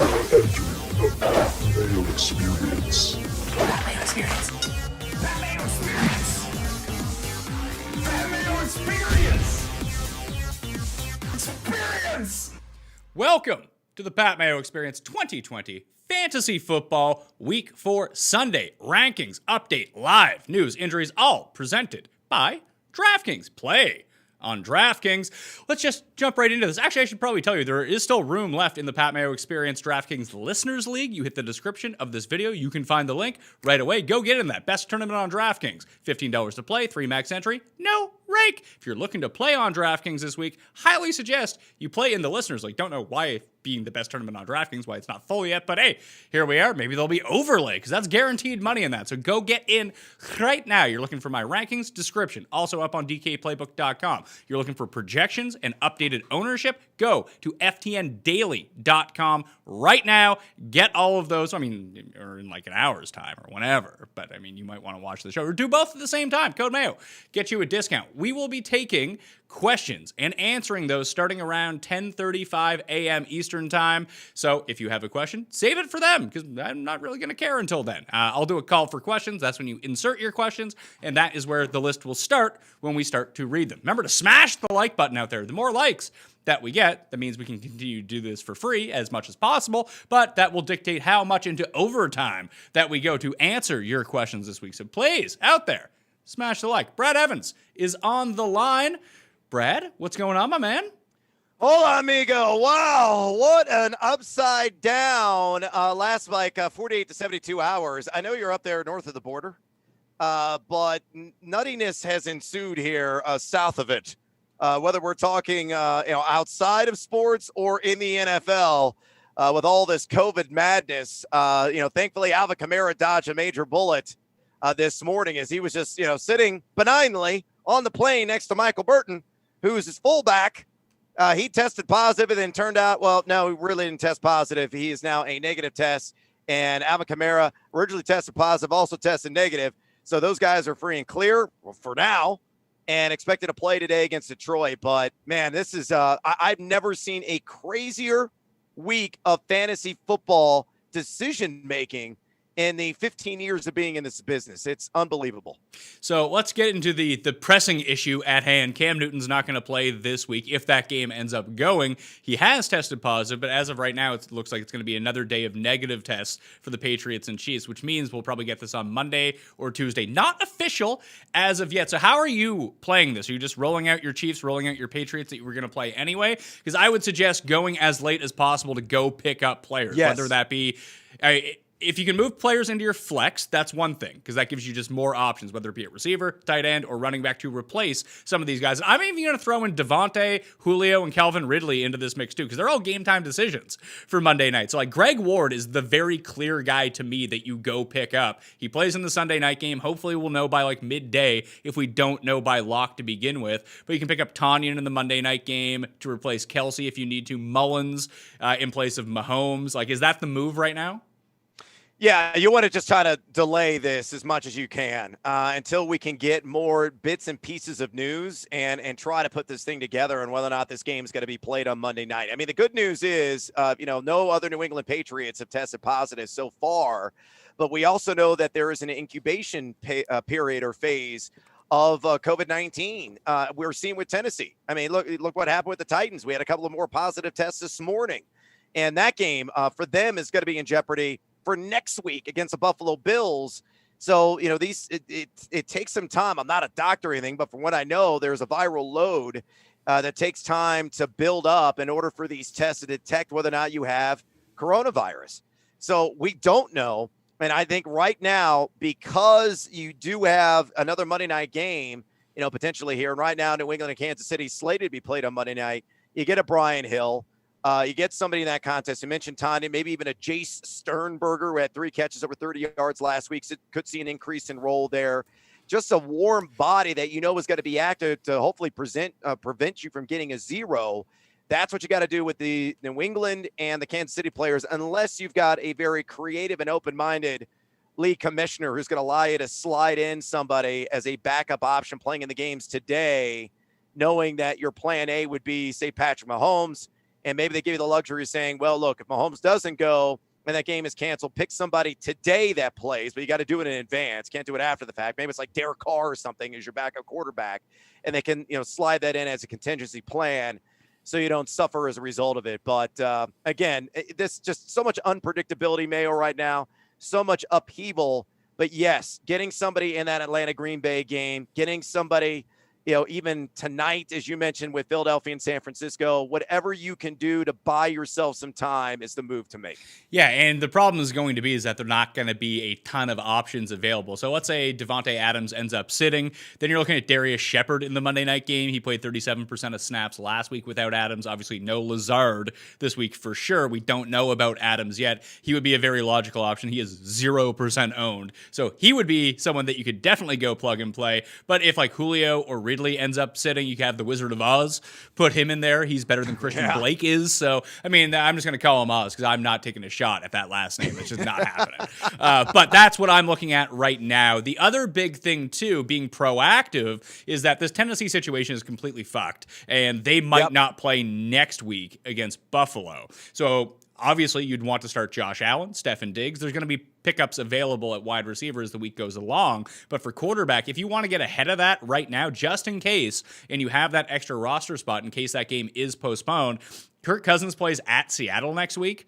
Entering the Mayo Experience. Mayo Experience. Mayo Experience. Mayo Experience. Experience. Welcome to the Pat Mayo Experience 2020 Fantasy Football Week 4 Sunday Rankings Update Live News Injuries, all presented by DraftKings. Play on DraftKings. Let's just jump right into this. Actually, I should probably tell you there is still room left in the Pat Mayo Experience DraftKings Listeners League. You hit the description of this video. You can find the link right away. Go get in that best tournament on DraftKings. $15 to play, 3 max entry, no rake. If you're looking to play on DraftKings this week, highly suggest you play in the Listeners League. Don't know why being the best tournament on DraftKings, why it's not full yet, but hey, here we are. Maybe there'll be overlay because that's guaranteed money in that. So go get in right now. You're looking for my rankings description, also up on dkplaybook.com. You're looking for projections and updated ownership, go to ftndaily.com right now. Get all of those. I mean, or in like an hour's time or whenever, but I mean, you might want to watch the show or do both at the same time. Code Mayo, get you a discount. We will be taking questions and answering those starting around 10:35 a.m. Eastern time. So if you have a question, save it for them because I'm not really going to care until then. I'll do a call for questions. That's when you insert your questions, and that is where the list will start when we start to read them. Remember to smash the like button out there. The more likes that we get, that means we can continue to do this for free as much as possible, but that will dictate how much into overtime that we go to answer your questions this week. So please, out there, smash the like. Brad Evans is on the line. Brad, what's going on, my man? Hola, amigo. Wow, what an upside down last 48 to 72 hours. I know you're up there north of the border, but nuttiness has ensued here south of it. Whether we're talking outside of sports or in the NFL, with all this COVID madness, thankfully Alvin Kamara dodged a major bullet this morning as he was just sitting benignly on the plane next to Michael Burton, who's his fullback. He tested positive and then turned out, well, no, he really didn't test positive. He is now a negative test. And Alvin Kamara originally tested positive, also tested negative. So those guys are free and clear for now and expected to play today against Detroit. But, man, this is I've never seen a crazier week of fantasy football decision-making in the 15 years of being in this business. It's unbelievable. So let's get into the pressing issue at hand. Cam Newton's not going to play this week if that game ends up going. He has tested positive, but as of right now, it looks like it's going to be another day of negative tests for the Patriots and Chiefs, which means we'll probably get this on Monday or Tuesday. Not official as of yet. So how are you playing this? Are you just rolling out your Chiefs, rolling out your Patriots that you were going to play anyway? Because I would suggest going as late as possible to go pick up players, yes. Whether that be... if you can move players into your flex, that's one thing, because that gives you just more options, whether it be at receiver, tight end, or running back to replace some of these guys. I'm even going to throw in Devontae, Julio, and Calvin Ridley into this mix too, because they're all game-time decisions for Monday night. So, Greg Ward is the very clear guy to me that you go pick up. He plays in the Sunday night game. Hopefully, we'll know by midday if we don't know by lock to begin with. But you can pick up Tanyan in the Monday night game to replace Kelsey if you need to. Mullins in place of Mahomes. Is that the move right now? Yeah, you want to just try to delay this as much as you can until we can get more bits and pieces of news and try to put this thing together on whether or not this game is going to be played on Monday night. I mean, the good news is, no other New England Patriots have tested positive so far, but we also know that there is an incubation period or phase of COVID-19. We're seeing with Tennessee. I mean, look what happened with the Titans. We had a couple of more positive tests this morning, and that game for them is going to be in jeopardy for next week against the Buffalo Bills. So, it takes some time. I'm not a doctor or anything, but from what I know, there's a viral load that takes time to build up in order for these tests to detect whether or not you have coronavirus. So we don't know. And I think right now, because you do have another Monday night game, potentially here, and right now New England and Kansas City slated to be played on Monday night, you get a Brian Hill. You get somebody in that contest. You mentioned Tanya, maybe even a Jace Sternberger who had 3 catches over 30 yards last week. So could see an increase in role there. Just a warm body that is going to be active to hopefully prevent you from getting a 0. That's what you got to do with the New England and the Kansas City players, unless you've got a very creative and open-minded league commissioner who's going to allow you to slide in somebody as a backup option playing in the games today, knowing that your plan A would be, say, Patrick Mahomes, And maybe they give you the luxury of saying, well, look, if Mahomes doesn't go and that game is canceled, pick somebody today that plays, but you got to do it in advance. Can't do it after the fact. Maybe it's like Derek Carr or something as your backup quarterback, and they can, slide that in as a contingency plan so you don't suffer as a result of it. But again, this just so much unpredictability, Mayo, right now, so much upheaval. But yes, getting somebody in that Atlanta Green Bay game, getting somebody, even tonight, as you mentioned, with Philadelphia and San Francisco, whatever you can do to buy yourself some time is the move to make. Yeah, and the problem is going to be is that they're not going to be a ton of options available. So let's say Devontae Adams ends up sitting. Then you're looking at Darius Shepard in the Monday night game. He played 37% of snaps last week without Adams. Obviously, no Lazard this week for sure. We don't know about Adams yet. He would be a very logical option. He is 0% owned. So he would be someone that you could definitely go plug and play. But if like Julio or Ridley ends up sitting, you can have the Wizard of Oz, put him in there. He's better than Christian Blake is. So, I mean, I'm just going to call him Oz because I'm not taking a shot at that last name. It's just not happening. But that's what I'm looking at right now. The other big thing, too, being proactive, is that this Tennessee situation is completely fucked, and they might not play next week against Buffalo. So, obviously, you'd want to start Josh Allen, Stefan Diggs. There's going to be pickups available at wide receiver as the week goes along. But for quarterback, if you want to get ahead of that right now, just in case, and you have that extra roster spot in case that game is postponed, Kirk Cousins plays at Seattle next week.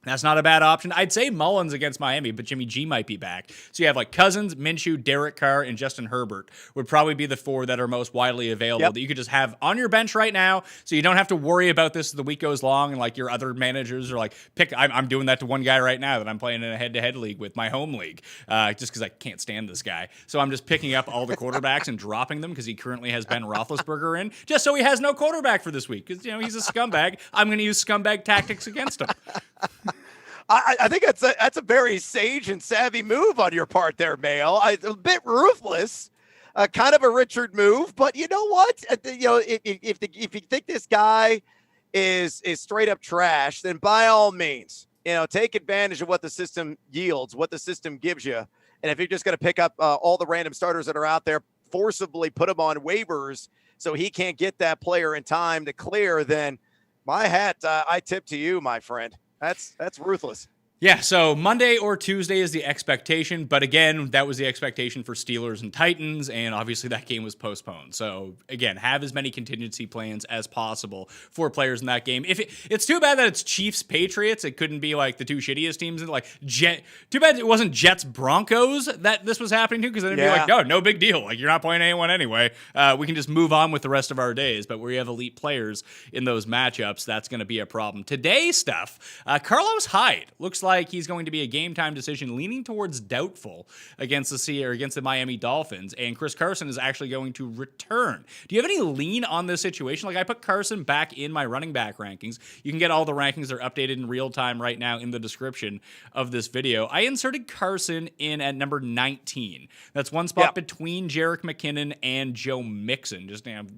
That's not a bad option. I'd say Mullins against Miami, but Jimmy G might be back. So you have like Cousins, Minshew, Derek Carr, and Justin Herbert would probably be the four that are most widely available that you could just have on your bench right now, so you don't have to worry about this as the week goes long and like your other managers are like, I'm doing that to one guy right now that I'm playing in a head-to-head league with, my home league, just because I can't stand this guy. So I'm just picking up all the quarterbacks and dropping them because he currently has Ben Roethlisberger in, just so he has no quarterback for this week because, he's a scumbag. I'm going to use scumbag tactics against him. I think that's a very sage and savvy move on your part there, Mayo. A bit ruthless, kind of a Richard move, but you know what? If you think this guy is straight up trash, then by all means, take advantage of what the system yields, what the system gives you. And if you're just going to pick up all the random starters that are out there, forcibly put them on waivers so he can't get that player in time to clear, then my hat, I tip to you, my friend. That's ruthless. Yeah, so Monday or Tuesday is the expectation, but again, that was the expectation for Steelers and Titans, and obviously that game was postponed. So again, have as many contingency plans as possible for players in that game. It's too bad that it's Chiefs Patriots. It couldn't be like the two shittiest teams. Too bad it wasn't Jets Broncos that this was happening to, because then it'd be like, no big deal. Like, you're not playing anyone anyway. We can just move on with the rest of our days. But where you have elite players in those matchups, that's going to be a problem. Today's stuff, Carlos Hyde looks like he's going to be a game time decision, leaning towards doubtful against the Miami Dolphins, and Chris Carson is actually going to return. Do you have any lean on this situation? Like, I put Carson back in my running back rankings. You can get all the rankings. They're updated in real time right now in the description of this video. I inserted Carson in at number 19. That's one spot between Jerick McKinnon and Joe Mixon.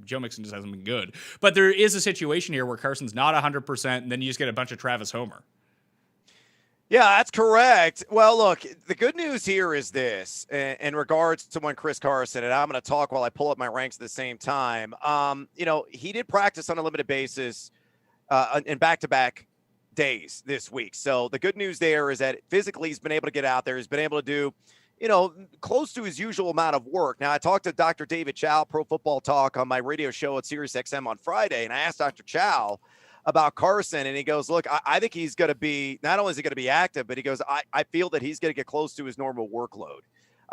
Joe Mixon just hasn't been good. But there is a situation here where Carson's not 100%, and then you just get a bunch of Travis Homer. Yeah, that's correct. Well, look, the good news here is this, in regards to when Chris Carson, and I'm going to talk while I pull up my ranks at the same time. He did practice on a limited basis in back-to-back days this week. So the good news there is that physically he's been able to get out there. He's been able to do, close to his usual amount of work. Now, I talked to Dr. David Chow, Pro Football Talk, on my radio show at SiriusXM on Friday, and I asked Dr. Chow about Carson, and he goes, look, I think he's going to be, not only is he going to be active, but he goes, I feel that he's going to get close to his normal workload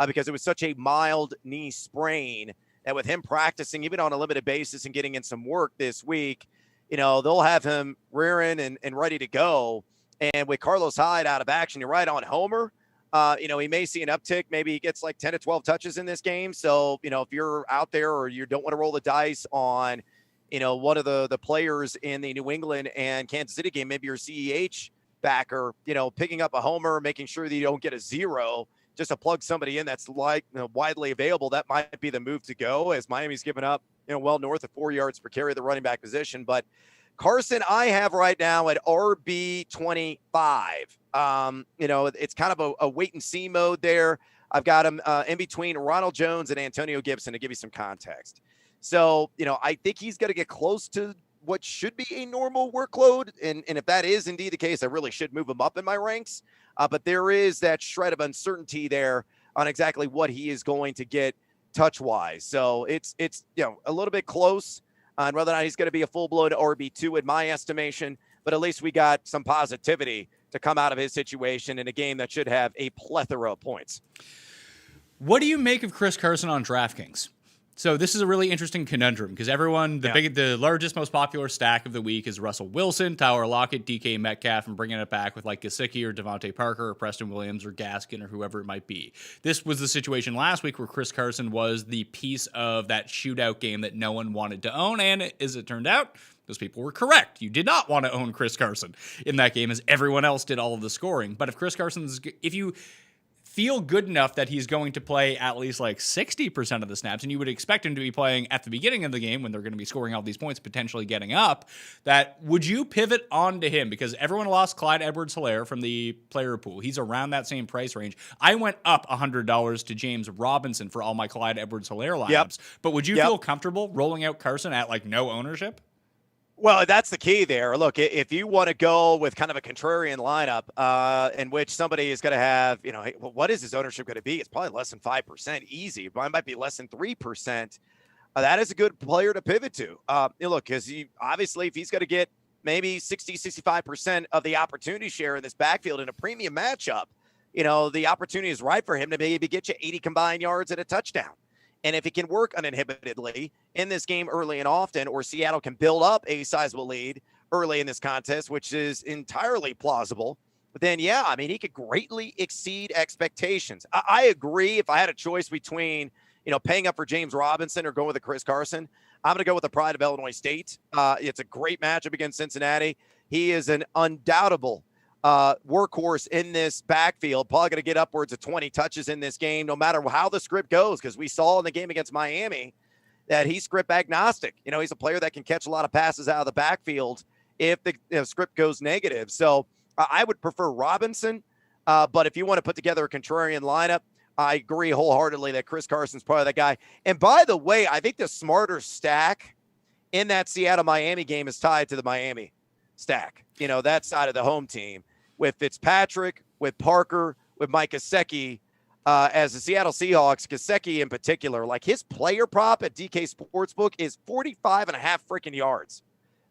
because it was such a mild knee sprain that with him practicing, even on a limited basis and getting in some work this week, they'll have him rearing and ready to go. And with Carlos Hyde out of action, you're right on Homer. He may see an uptick. Maybe he gets like 10 to 12 touches in this game. So, if you're out there or you don't want to roll the dice on one of the players in the New England and Kansas City game, maybe your CEH backer, picking up a homer, making sure that you don't get a zero, just to plug somebody in that's widely available. That might be the move to go, as Miami's given up, well north of 4 yards per carry at the running back position. But Carson, I have right now at RB 25. It's kind of a wait and see mode there. I've got him in between Ronald Jones and Antonio Gibson, to give you some context. So, I think he's going to get close to what should be a normal workload. And if that is indeed the case, I really should move him up in my ranks. But there is that shred of uncertainty there on exactly what he is going to get touch-wise. So it's a little bit close on whether or not he's going to be a full-blown RB2 in my estimation, but at least we got some positivity to come out of his situation in a game that should have a plethora of points. What do you make of Chris Carson on DraftKings? So this is a really interesting conundrum because everyone, the largest, most popular stack of the week is Russell Wilson, Tyler Lockett, DK Metcalf, and bringing it back with like Gaskin or Devontae Parker or Preston Williams or Gaskin or whoever it might be. This was the situation last week where Chris Carson was the piece of that shootout game that no one wanted to own, and as it turned out, those people were correct. You did not want to own Chris Carson in that game as everyone else did all of the scoring. But if you feel good enough that he's going to play at least like 60% of the snaps, and you would expect him to be playing at the beginning of the game when they're going to be scoring all these points, potentially getting up, that would you pivot onto him? Because everyone lost Clyde Edwards-Helaire from the player pool. He's around that same price range. I went up $100 to James Robinson for all my Clyde Edwards-Helaire lineups, but would you feel comfortable rolling out Carson at like no ownership? Well, that's the key there. Look, if you want to go with kind of a contrarian lineup in which somebody is going to have, what is his ownership going to be? It's probably less than 5%, easy. Mine might be less than 3%. That is a good player to pivot to. Look, because obviously if he's going to get maybe 60, 65% of the opportunity share in this backfield in a premium matchup, the opportunity is right for him to maybe get you 80 combined yards and a touchdown. And if he can work uninhibitedly in this game early and often, or Seattle can build up a sizable lead early in this contest, which is entirely plausible, then he could greatly exceed expectations. I agree. If I had a choice between, paying up for James Robinson or going with a Chris Carson, I'm going to go with the pride of Illinois State. It's a great matchup against Cincinnati. He is an undoubtable workhorse in this backfield, probably going to get upwards of 20 touches in this game, no matter how the script goes, because we saw in the game against Miami that he's script agnostic. He's a player that can catch a lot of passes out of the backfield if the script goes negative. So I would prefer Robinson, but if you want to put together a contrarian lineup, I agree wholeheartedly that Chris Carson's probably that guy. And by the way, I think the smarter stack in that Seattle-Miami game is tied to the Miami stack, that side of the home team, with Fitzpatrick, with Parker, with Mike Gesicki, as the Seattle Seahawks, Gesicki in particular, like his player prop at DK Sportsbook is 45 and a half freaking yards.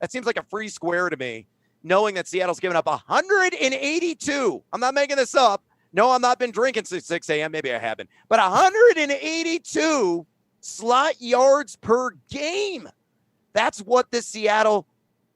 That seems like a free square to me, knowing that Seattle's given up 182. I'm not making this up. No, I've not been drinking since 6 a.m. Maybe I haven't. But 182 slot yards per game. That's what the Seattle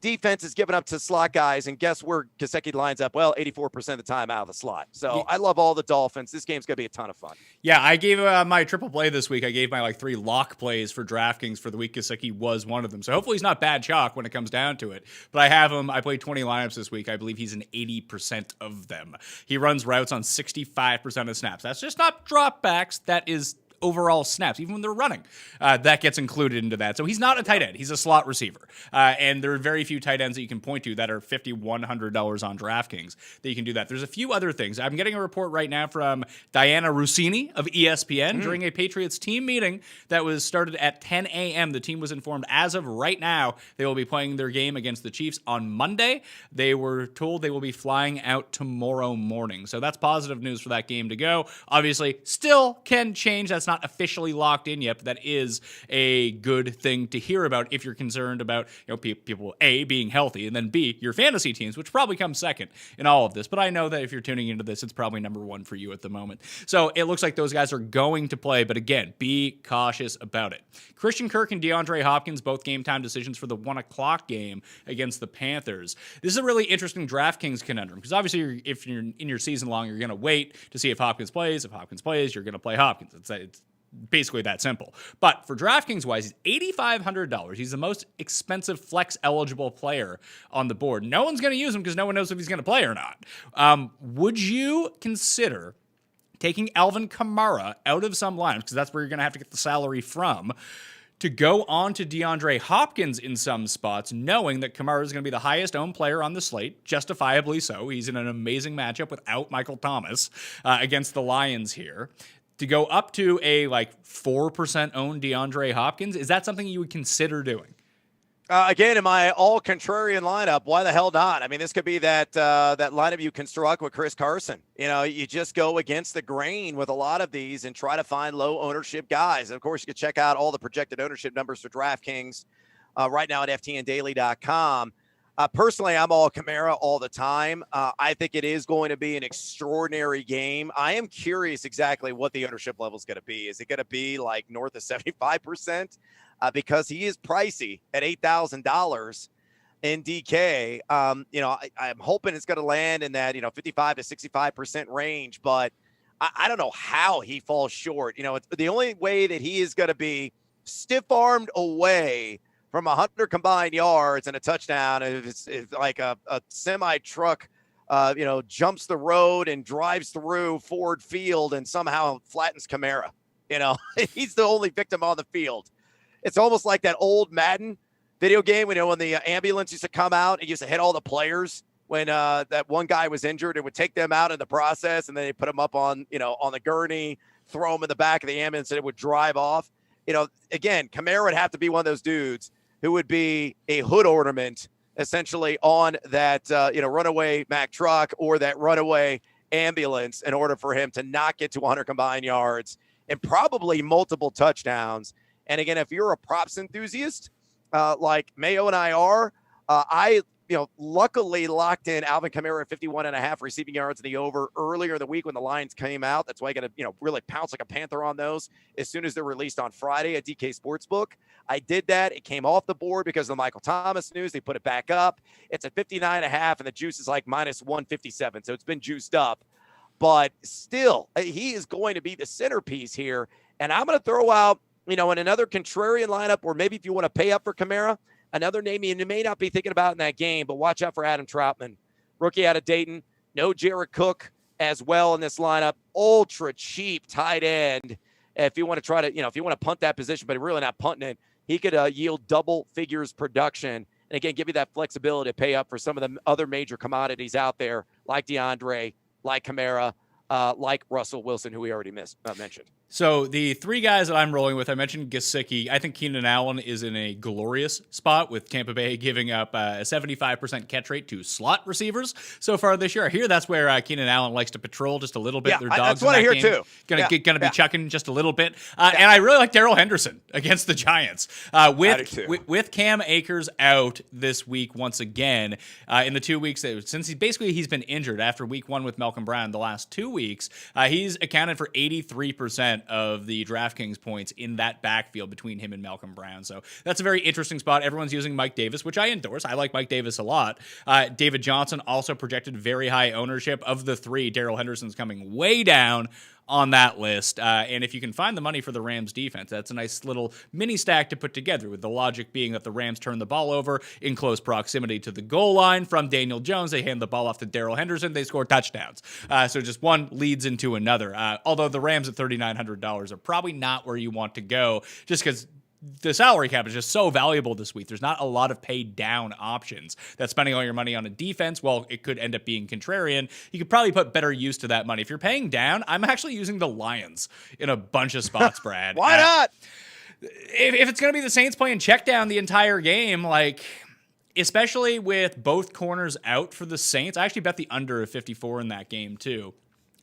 defense is giving up to slot guys, and guess where Gesicki lines up? Well, 84% of the time out of the slot. So I love all the Dolphins. This game's going to be a ton of fun. Yeah, I gave my triple play this week. I gave my 3 lock plays for DraftKings for the week. Gesicki was one of them. So hopefully he's not bad chalk when it comes down to it. But I have him. I played 20 lineups this week. I believe he's in 80% of them. He runs routes on 65% of snaps. That's just not dropbacks. That is overall snaps, even when they're running. That gets included into that. So he's not a tight end. He's a slot receiver. And there are very few tight ends that you can point to that are $50, $100 on DraftKings that you can do that. There's a few other things. I'm getting a report right now from Diana Rossini of ESPN during a Patriots team meeting that was started at 10 a.m. The team was informed as of right now they will be playing their game against the Chiefs on Monday. They were told they will be flying out tomorrow morning. So that's positive news for that game to go. Obviously, still can change. That's not officially locked in yet, but that is a good thing to hear about if you're concerned about people A, being healthy, and then B, your fantasy teams, which probably comes second in all of this. But I know that if you're tuning into this, it's probably number one for you at the moment. So it looks like those guys are going to play, but again, be cautious about it. Christian Kirk and DeAndre Hopkins, both game time decisions for the 1 o'clock game against the Panthers. This is a really interesting DraftKings conundrum, because obviously if you're in your season long, you're going to wait to see if Hopkins plays. If Hopkins plays, you're going to play Hopkins. It's basically that simple. But for DraftKings-wise, he's $8,500. He's the most expensive flex-eligible player on the board. No one's going to use him because no one knows if he's going to play or not. Would you consider taking Alvin Kamara out of some lineups, because that's where you're going to have to get the salary from, to go on to DeAndre Hopkins in some spots, knowing that Kamara is going to be the highest owned player on the slate, justifiably so. He's in an amazing matchup without Michael Thomas against the Lions here. To go up to a 4% owned DeAndre Hopkins, is that something you would consider doing? Again, in my all contrarian lineup, why the hell not? I mean, this could be that lineup you construct with Chris Carson. You just go against the grain with a lot of these and try to find low ownership guys. And of course, you can check out all the projected ownership numbers for DraftKings right now at ftndaily.com. Personally, I'm all Kamara all the time. I think it is going to be an extraordinary game. I am curious exactly what the ownership level is going to be. Is it going to be like north of 75%? Because he is pricey at $8,000 in DK. I'm hoping it's going to land in that 55 to 65% range, but I don't know how he falls short. It's the only way that he is going to be stiff-armed away from 100 combined yards and a touchdown. If it's like a semi truck, jumps the road and drives through Ford Field and somehow flattens Kamara. He's the only victim on the field. It's almost like that old Madden video game, when the ambulance used to come out and used to hit all the players when that one guy was injured. It would take them out in the process, and then they put them up on the gurney, throw them in the back of the ambulance, and it would drive off. Again, Kamara would have to be one of those dudes who would be a hood ornament essentially on that, runaway Mack truck or that runaway ambulance in order for him to not get to 100 combined yards and probably multiple touchdowns. And again, if you're a props enthusiast, like Mayo and I are, I luckily locked in Alvin Kamara at 51.5 receiving yards in the over earlier in the week when the lines came out. That's why I got to, really pounce like a panther on those as soon as they're released on Friday at DK Sportsbook. I did that. It came off the board because of the Michael Thomas news. They put it back up. It's at 59.5, and the juice is like minus 157. So it's been juiced up. But still, he is going to be the centerpiece here. And I'm going to throw out, in another contrarian lineup, or maybe if you want to pay up for Kamara, another name you may not be thinking about in that game, but watch out for Adam Troutman, rookie out of Dayton. No Jared Cook as well in this lineup. Ultra cheap tight end. If you want to try to, if you want to punt that position, but really not punting it, he could yield double figures production. And again, give you that flexibility to pay up for some of the other major commodities out there, like Deandre, like Kamara, like Russell Wilson, who we already mentioned. So the three guys that I'm rolling with, I mentioned Gaskin. I think Keenan Allen is in a glorious spot with Tampa Bay giving up a 75% catch rate to slot receivers so far this year. I hear that's where Keenan Allen likes to patrol just a little bit. Yeah, Their dogs that's what I hear game. too. Gonna be chucking just a little bit. And I really like Darrell Henderson against the Giants. With Cam Akers out this week once again, in the 2 weeks since he's been injured after week 1 with Malcolm Brown, the last 2 weeks, he's accounted for 83% of the DraftKings points in that backfield between him and Malcolm Brown. So that's a very interesting spot. Everyone's using Mike Davis, which I endorse. I like Mike Davis a lot. David Johnson also projected very high ownership. Of the three, Darrell Henderson's coming way down on that list. And if you can find the money for the Rams defense, that's a nice little mini stack to put together, with the logic being that the Rams turn the ball over in close proximity to the goal line from Daniel Jones. They hand the ball off to Darrell Henderson. They score touchdowns. So just one leads into another. Although the Rams at $3,900 are probably not where you want to go, just because the salary cap is just so valuable this week. There's not a lot of paid down options. That spending all your money on a defense, well, it could end up being contrarian. You could probably put better use to that money. If you're paying down, I'm actually using the Lions in a bunch of spots, Brad. Why not? If it's going to be the Saints playing check down the entire game, especially with both corners out for the Saints, I actually bet the under of 54 in that game too.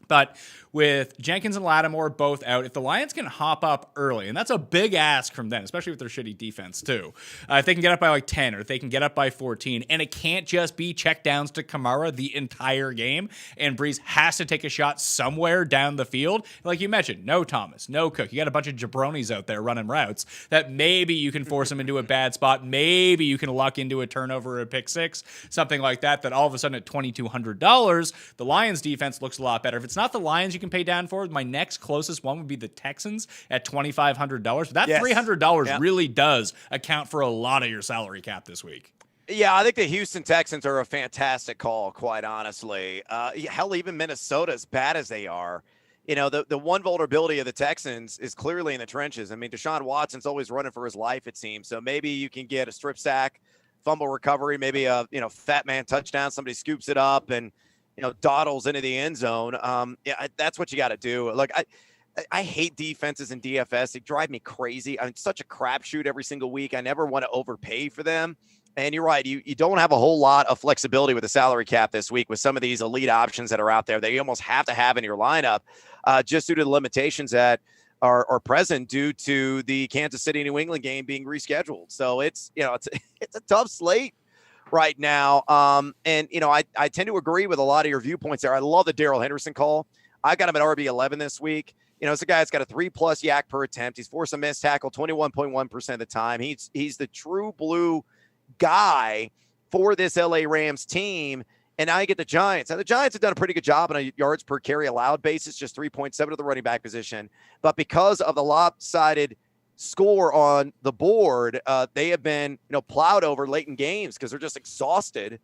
But with Jenkins and Lattimore both out, if the Lions can hop up early, and that's a big ask from them, especially with their shitty defense too, if they can get up by 10 or if they can get up by 14, and it can't just be checkdowns to Kamara the entire game, and Breeze has to take a shot somewhere down the field. Like you mentioned, no Thomas, no Cook. You got a bunch of jabronis out there running routes that maybe you can force them into a bad spot. Maybe you can luck into a turnover or a pick six, something like that all of a sudden at $2,200, the Lions defense looks a lot better. If it's not the Lions you can pay down for, my next closest one would be the Texans at $2,500. That $300 really does account for a lot of your salary cap this week. Yeah, I think the Houston Texans are a fantastic call, quite honestly. Hell, even Minnesota, as bad as they are, the one vulnerability of the Texans is clearly in the trenches. I mean, Deshaun Watson's always running for his life, it seems. So maybe you can get a strip sack, fumble recovery, maybe a fat man touchdown. Somebody scoops it up and dawdles into the end zone. That's what you got to do. Look, I hate defenses in DFS. They drive me crazy. I'm such a crapshoot every single week. I never want to overpay for them. And you're right. You don't have a whole lot of flexibility with the salary cap this week with some of these elite options that are out there that you almost have to have in your lineup just due to the limitations that are present due to the Kansas City New England game being rescheduled. So it's a tough slate right now. And I tend to agree with a lot of your viewpoints there. I love the Darrell Henderson call. I got him at RB11 this week. It's a guy that's got a 3+ yak per attempt. He's forced a missed tackle 21.1% of the time. He's the true blue guy for this LA Rams team. And now you get the Giants. Now, the Giants have done a pretty good job on a yards per carry allowed basis, just 3.7 to the running back position. But because of the lopsided score on the board, they have been, plowed over late in games because they're just exhausted.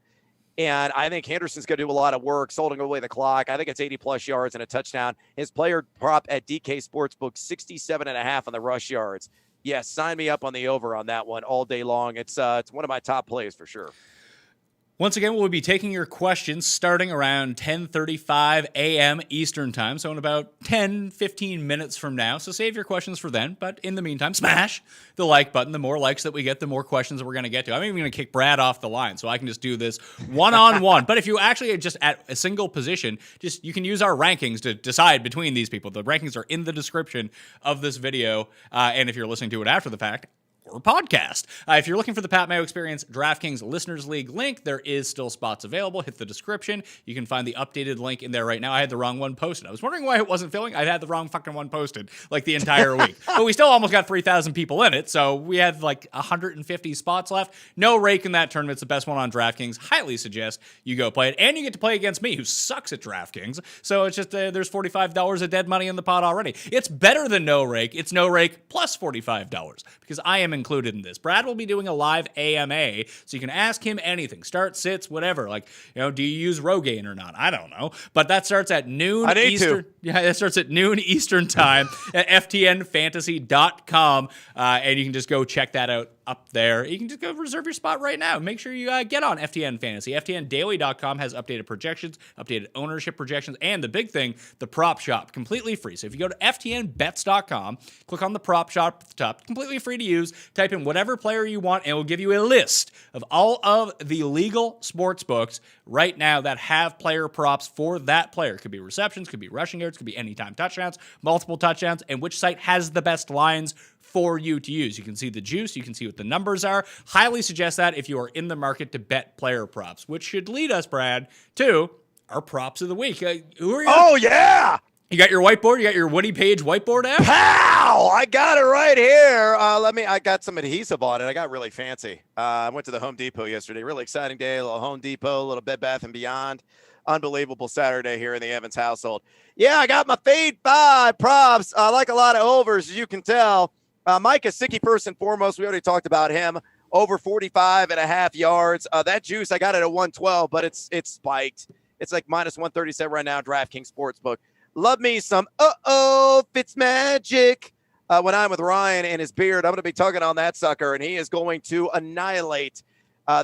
And I think Henderson's going to do a lot of work, holding away the clock. I think it's 80+ yards and a touchdown. His player prop at DK Sportsbook, 67.5 on the rush yards. Yes, sign me up on the over on that one all day long. It's one of my top plays for sure. Once again, we'll be taking your questions starting around 10:35 a.m. Eastern time, so in about 10-15 minutes from now. So save your questions for then, but in the meantime, smash the like button. The more likes that we get, the more questions that we're going to get to. I'm even going to kick Brad off the line, so I can just do this one-on-one. But if you actually are just at a single position, you can use our rankings to decide between these people. The rankings are in the description of this video, and if you're listening to it after the fact, or podcast. If you're looking for the Pat Mayo Experience DraftKings Listeners League link, there is still spots available. Hit the description. You can find the updated link in there right now. I had the wrong one posted. I was wondering why it wasn't filling. I had the wrong fucking one posted like the entire week. But we still almost got 3,000 people in it, so we had like 150 spots left. No rake in that tournament. It's the best one on DraftKings. Highly suggest you go play it. And you get to play against me, who sucks at DraftKings. So it's just there's $45 of dead money in the pot already. It's better than no rake. It's no rake plus $45 because I am included in this. Brad will be doing a live AMA, so you can ask him anything. Start, sits, whatever. Like, do you use Rogaine or not? I don't know. But that starts at noon Eastern. Yeah, that starts at noon Eastern time at ftnfantasy.com. And you can just go check that out up there. You can just go reserve your spot right now. Make sure you get on FTN Fantasy. FTNdaily.com has updated projections, updated ownership projections, and the big thing, the prop shop, completely free. So if you go to ftnbets.com, click on the prop shop at the top, completely free to use, type in whatever player you want, and it will give you a list of all of the legal sports books right now that have player props for that player. Could be receptions, could be rushing yards, could be anytime touchdowns, multiple touchdowns, and which site has the best lines for you to use. You can see the juice. You can see what the numbers are. Highly suggest that if you are in the market to bet player props, which should lead us, Brad, to our props of the week. Who are you? Oh, yeah. You got your whiteboard? You got your Woody Page whiteboard app? Pow! I got it right here. I got some adhesive on it. I got really fancy. I went to the Home Depot yesterday. Really exciting day. A little Home Depot, a little Bed Bath & Beyond. Unbelievable Saturday here in the Evans household. Yeah, I got my Fade 5 props. I like a lot of overs, as you can tell. Mike Gesicki, first and foremost. We already talked about him. Over 45.5 yards. That juice, I got it at 112, but it's spiked. It's like minus 137 right now, DraftKings Sportsbook. Love me some Fitzmagic. When I'm with Ryan and his beard, I'm going to be tugging on that sucker, and he is going to annihilate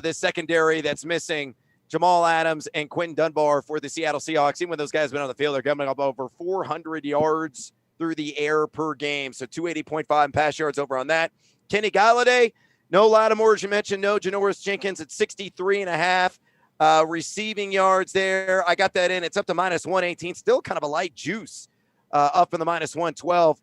this secondary that's missing Jamal Adams and Quentin Dunbar for the Seattle Seahawks. Even when those guys have been on the field, they're coming up over 400 yards through the air per game. So 280.5 pass yards over on that. Kenny Galladay, no Lattimore, as you mentioned, no Janoris Jenkins at 63.5 receiving yards there. I got that in. It's up to minus 118. Still kind of a light juice up from the minus 112.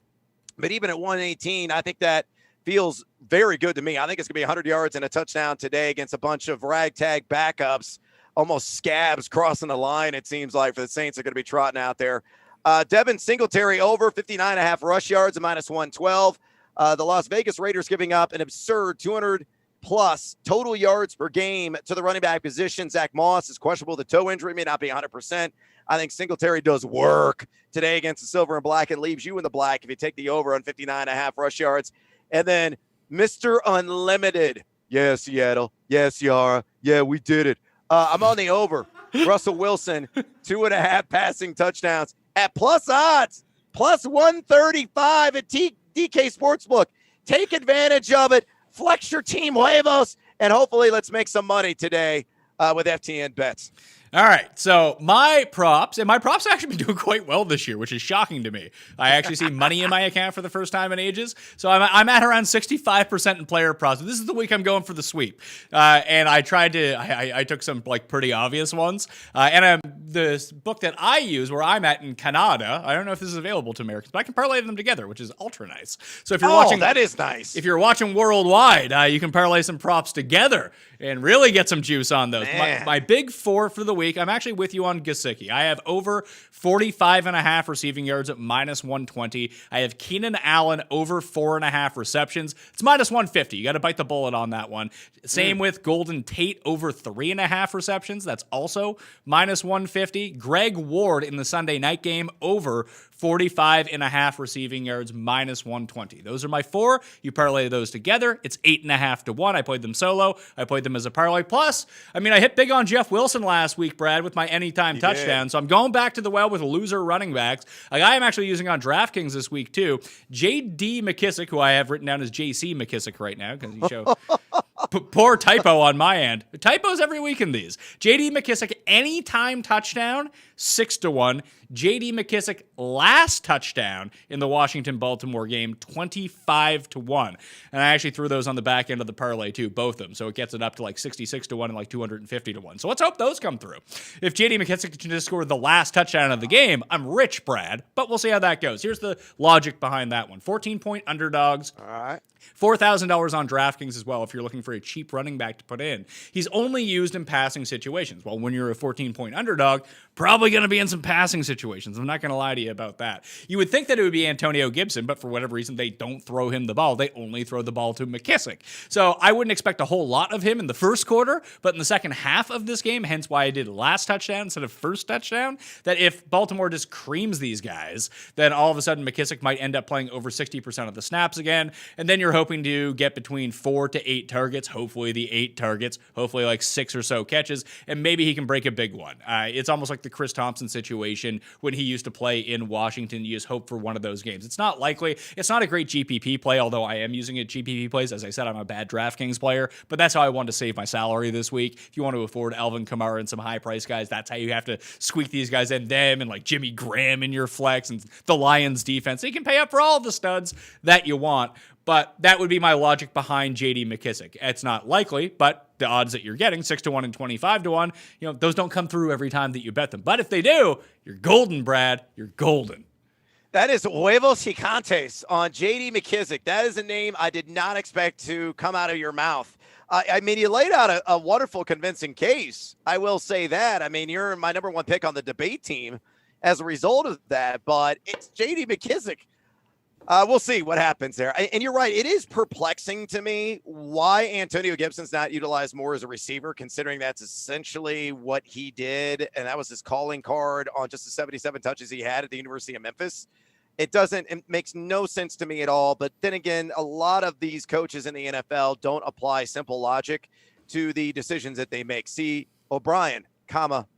But even at 118, I think that feels very good to me. I think it's going to be 100 yards and a touchdown today against a bunch of ragtag backups, almost scabs crossing the line, it seems like, for the Saints are going to be trotting out there. Devin Singletary over 59.5 rush yards, a minus 112. The Las Vegas Raiders giving up an absurd 200-plus total yards per game to the running back position. Zach Moss is questionable. The toe injury may not be 100%. I think Singletary does work today against the silver and black and leaves you in the black if you take the over on 59.5 rush yards. And then Mr. Unlimited. Yeah, Seattle. Yeah, Ciara. Yeah, we did it. I'm on the over. Russell Wilson, 2.5 passing touchdowns at plus odds, plus 135 at DK Sportsbook. Take advantage of it. Flex your team huevos, and hopefully let's make some money today with FTN bets. All right, so my props have actually been doing quite well this year, which is shocking to me. I actually see money in my account for the first time in ages, so I'm at around 65% in player props. This is the week I'm going for the sweep, and I took some like pretty obvious ones, and the book that I use where I'm at in Canada, I don't know if this is available to Americans, but I can parlay them together, which is ultra nice. So if you're watching, that is nice. If you're watching worldwide, you can parlay some props together and really get some juice on those. My big four for the week, I'm actually with you on Gaskin. I have over 45.5 receiving yards at -120. I have Keenan Allen over 4.5 receptions. It's -150. You got to bite the bullet on that one. Same with Golden Tate over 3.5 receptions. That's also -150. Greg Ward in the Sunday night game over 45.5 receiving yards, -120. Those are my four. You parlay those together, it's 8.5 to 1. I played them solo. I played them as a parlay. Plus, I hit big on Jeff Wilson last week, Brad, with my anytime touchdown. So I'm going back to the well with loser running backs. A guy I'm actually using on DraftKings this week, too. J.D. McKissick, who I have written down as J.C. McKissick right now, because you show poor typo on my end. Typos every week in these. J.D. McKissick, anytime touchdown, 6 to 1. J.D. McKissick, last touchdown in the Washington-Baltimore game, 25 to 1. And I actually threw those on the back end of the parlay, too, both of them. So it gets it up to like 66 to 1 and like 250 to 1. So let's hope those come through. If J.D. McKissick can just score the last touchdown of the game, I'm rich, Brad. But we'll see how that goes. Here's the logic behind that one. 14-point underdogs. All right. $4,000 on DraftKings as well if you're looking for a cheap running back to put in. He's only used in passing situations. Well, when you're a 14-point underdog, probably going to be in some passing situations. I'm not going to lie to you about that. You would think that it would be Antonio Gibson, but for whatever reason, they don't throw him the ball. They only throw the ball to McKissick. So I wouldn't expect a whole lot of him in the first quarter, but in the second half of this game, hence why I did last touchdown instead of first touchdown, that if Baltimore just creams these guys, then all of a sudden McKissick might end up playing over 60% of the snaps again, and then you're hoping to get between 4 to 8 targets, hopefully the 8 targets, hopefully like 6 or so catches, and maybe he can break a big one. It's almost like the Chris Thompson situation when he used to play in Washington. You just hope for one of those games. It's not likely. It's not a great GPP play, although I am using it GPP plays. As I said, I'm a bad DraftKings player, but that's how I wanted to save my salary this week. If you want to afford Alvin Kamara and some high price guys, that's how you have to squeak these guys in, them and like Jimmy Graham in your flex and the Lions defense. So you can pay up for all the studs that you want. But that would be my logic behind J.D. McKissick. It's not likely, but the odds that you're getting, 6 to 1 and 25 to 1, those don't come through every time that you bet them. But if they do, you're golden, Brad. You're golden. That is huevos gigantes on J.D. McKissick. That is a name I did not expect to come out of your mouth. You laid out a wonderful, convincing case. I will say that. You're my number one pick on the debate team as a result of that. But it's J.D. McKissick. We'll see what happens there. And you're right. It is perplexing to me why Antonio Gibson's not utilized more as a receiver, considering that's essentially what he did. And that was his calling card on just the 77 touches he had at the University of Memphis. It makes no sense to me at all. But then again, a lot of these coaches in the NFL don't apply simple logic to the decisions that they make. See, O'Brien,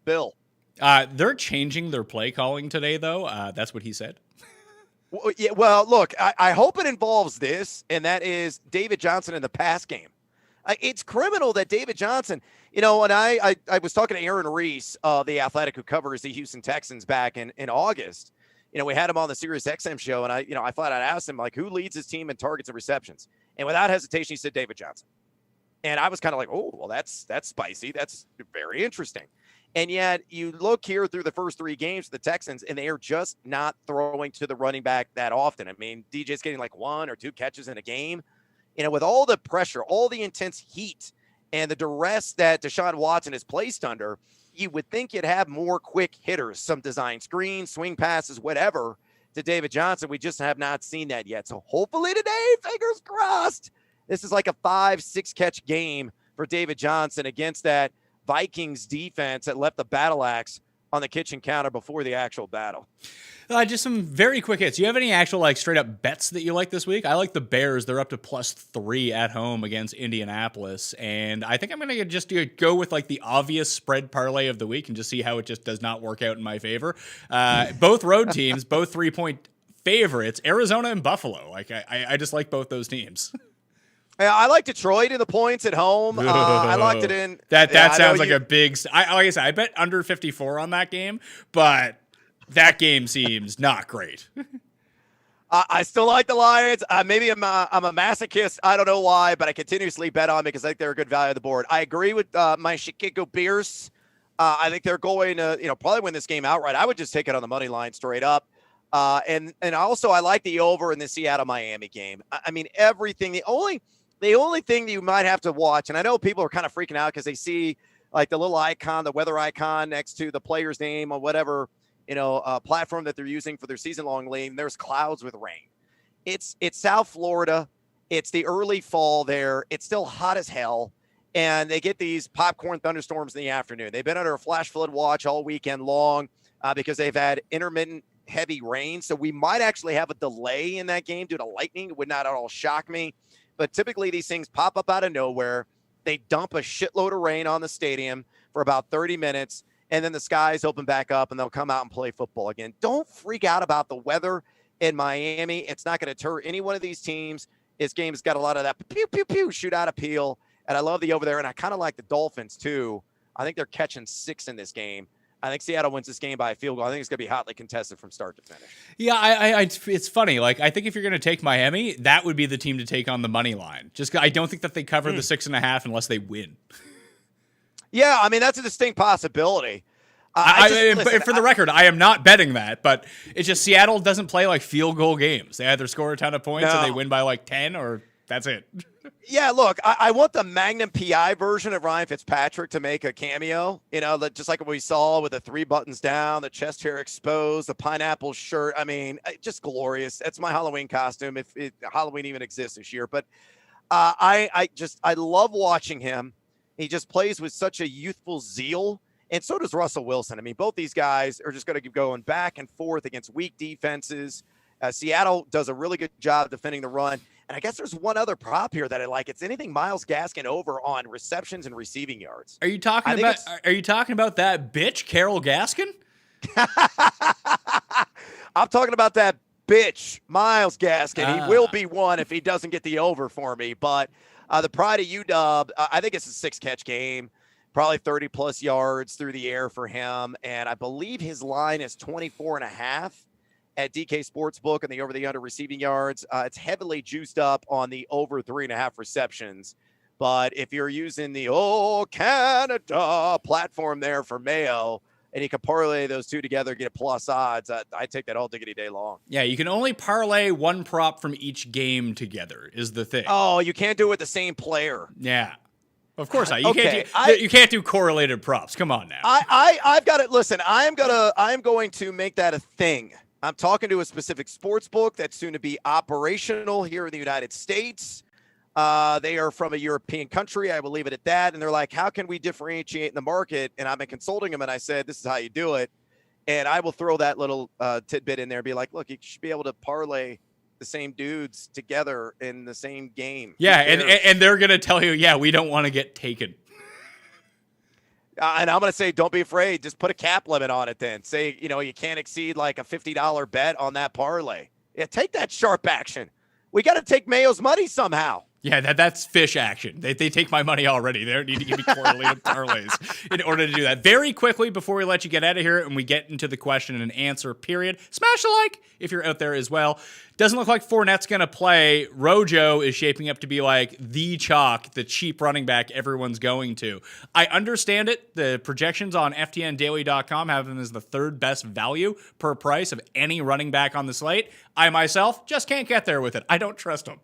Bill. They're changing their play calling today, though. That's what he said. Well, look, I hope it involves this, and that is David Johnson in the pass game. It's criminal that David Johnson, and I was talking to Aaron Reese of The Athletic, who covers the Houston Texans back in August. We had him on the Sirius XM show, and I flat out asked him, like, who leads his team in targets and receptions? And without hesitation, he said David Johnson. And I was kind of like, oh, well, that's spicy. That's very interesting. And yet you look here through the first 3 games of the Texans, and they are just not throwing to the running back that often. DJ's getting like 1 or 2 catches in a game. With all the pressure, all the intense heat, and the duress that Deshaun Watson is placed under, you would think you'd have more quick hitters, some design screens, swing passes, whatever, to David Johnson. We just have not seen that yet. So hopefully today, fingers crossed, this is like a 5-6 catch game for David Johnson against that Vikings defense that left the battle axe on the kitchen counter before the actual battle. Just some very quick hits. Do you have any actual straight up bets that you like this week? I like the Bears. They're up to +3 at home against Indianapolis. And I think I'm going to just go with the obvious spread parlay of the week and just see how it just does not work out in my favor. Both road teams, both 3-point favorites, Arizona and Buffalo. I just like both those teams. Yeah, I like Detroit in the points at home. I locked it in. That Yeah, sounds like a big. Like I said, I bet under 54 on that game, but that game seems not great. I still like the Lions. Maybe I'm a masochist. I don't know why, but I continuously bet on because I think they're a good value on the board. I agree with my Chicago Bears. I think they're going to, probably win this game outright. I would just take it on the money line straight up. And also I like the over in the Seattle Miami game. I mean, everything. The only thing that you might have to watch, and I know people are kind of freaking out because they see like the little icon, the weather icon next to the player's name or whatever, platform that they're using for their season-long league. There's clouds with rain. It's South Florida. It's the early fall there. It's still hot as hell. And they get these popcorn thunderstorms in the afternoon. They've been under a flash flood watch all weekend long because they've had intermittent heavy rain. So we might actually have a delay in that game due to lightning. It would not at all shock me. But typically these things pop up out of nowhere. They dump a shitload of rain on the stadium for about 30 minutes, and then the skies open back up, and they'll come out and play football again. Don't freak out about the weather in Miami. It's not going to deter any one of these teams. This game has got a lot of that pew, pew, pew, shootout appeal, and I love the over there, and I kind of like the Dolphins too. I think they're catching 6 in this game. I think Seattle wins this game by a field goal. I think it's going to be hotly contested from start to finish. Yeah, it's funny. Like, I think if you're going to take Miami, that would be the team to take on the money line. I don't think that they cover the 6.5 unless they win. Yeah, I mean, that's a distinct possibility. For the record, I am not betting that, but it's just Seattle doesn't play like field goal games. They either score a ton of points or they win by like 10, or that's it. Yeah, look, I want the Magnum PI version of Ryan Fitzpatrick to make a cameo, just like what we saw with the 3 buttons down, the chest hair exposed, the pineapple shirt. I mean, just glorious. That's my Halloween costume, if Halloween even exists this year. But I love watching him. He just plays with such a youthful zeal, and so does Russell Wilson. I mean, both these guys are just going to keep going back and forth against weak defenses. Seattle does a really good job defending the run. And I guess there's one other prop here that I like. It's anything Myles Gaskin over on receptions and receiving yards. Are you talking about that bitch, Carol Gaskin? I'm talking about that bitch, Myles Gaskin. He will be one if he doesn't get the over for me. But the pride of UW, I think it's a 6-catch game, probably 30-plus yards through the air for him. And I believe his line is 24.5. At DK Sportsbook and the over the under receiving yards. It's heavily juiced up on the over 3.5 receptions. But if you're using the Canada platform there for Mayo, and you can parlay those two together, get plus odds, I take that all diggity day long. Yeah, you can only parlay one prop from each game together is the thing. Oh, you can't do it with the same player. Yeah. Of course not. You can't do correlated props. Come on now. I've got it. Listen, I am going to make that a thing. I'm talking to a specific sports book that's soon to be operational here in the United States. They are from a European country. I will leave it at that. And they're like, how can we differentiate in the market? And I've been consulting them, and I said, this is how you do it. And I will throw that little tidbit in there and be like, look, you should be able to parlay the same dudes together in the same game. Yeah, and they're going to tell you, yeah, we don't want to get taken. And I'm going to say, don't be afraid. Just put a cap limit on it then. Say, you can't exceed like a $50 bet on that parlay. Yeah, take that sharp action. We got to take Mayo's money somehow. Yeah, that's fish action. They take my money already. They don't need to give me correlated parlays in order to do that. Very quickly, before we let you get out of here and we get into the question and answer period, smash a like if you're out there as well. Doesn't look like Fournette's going to play. Rojo is shaping up to be like the chalk, the cheap running back everyone's going to. I understand it. The projections on FTNDaily.com have him as the 3rd best value per price of any running back on the slate. I myself just can't get there with it. I don't trust him.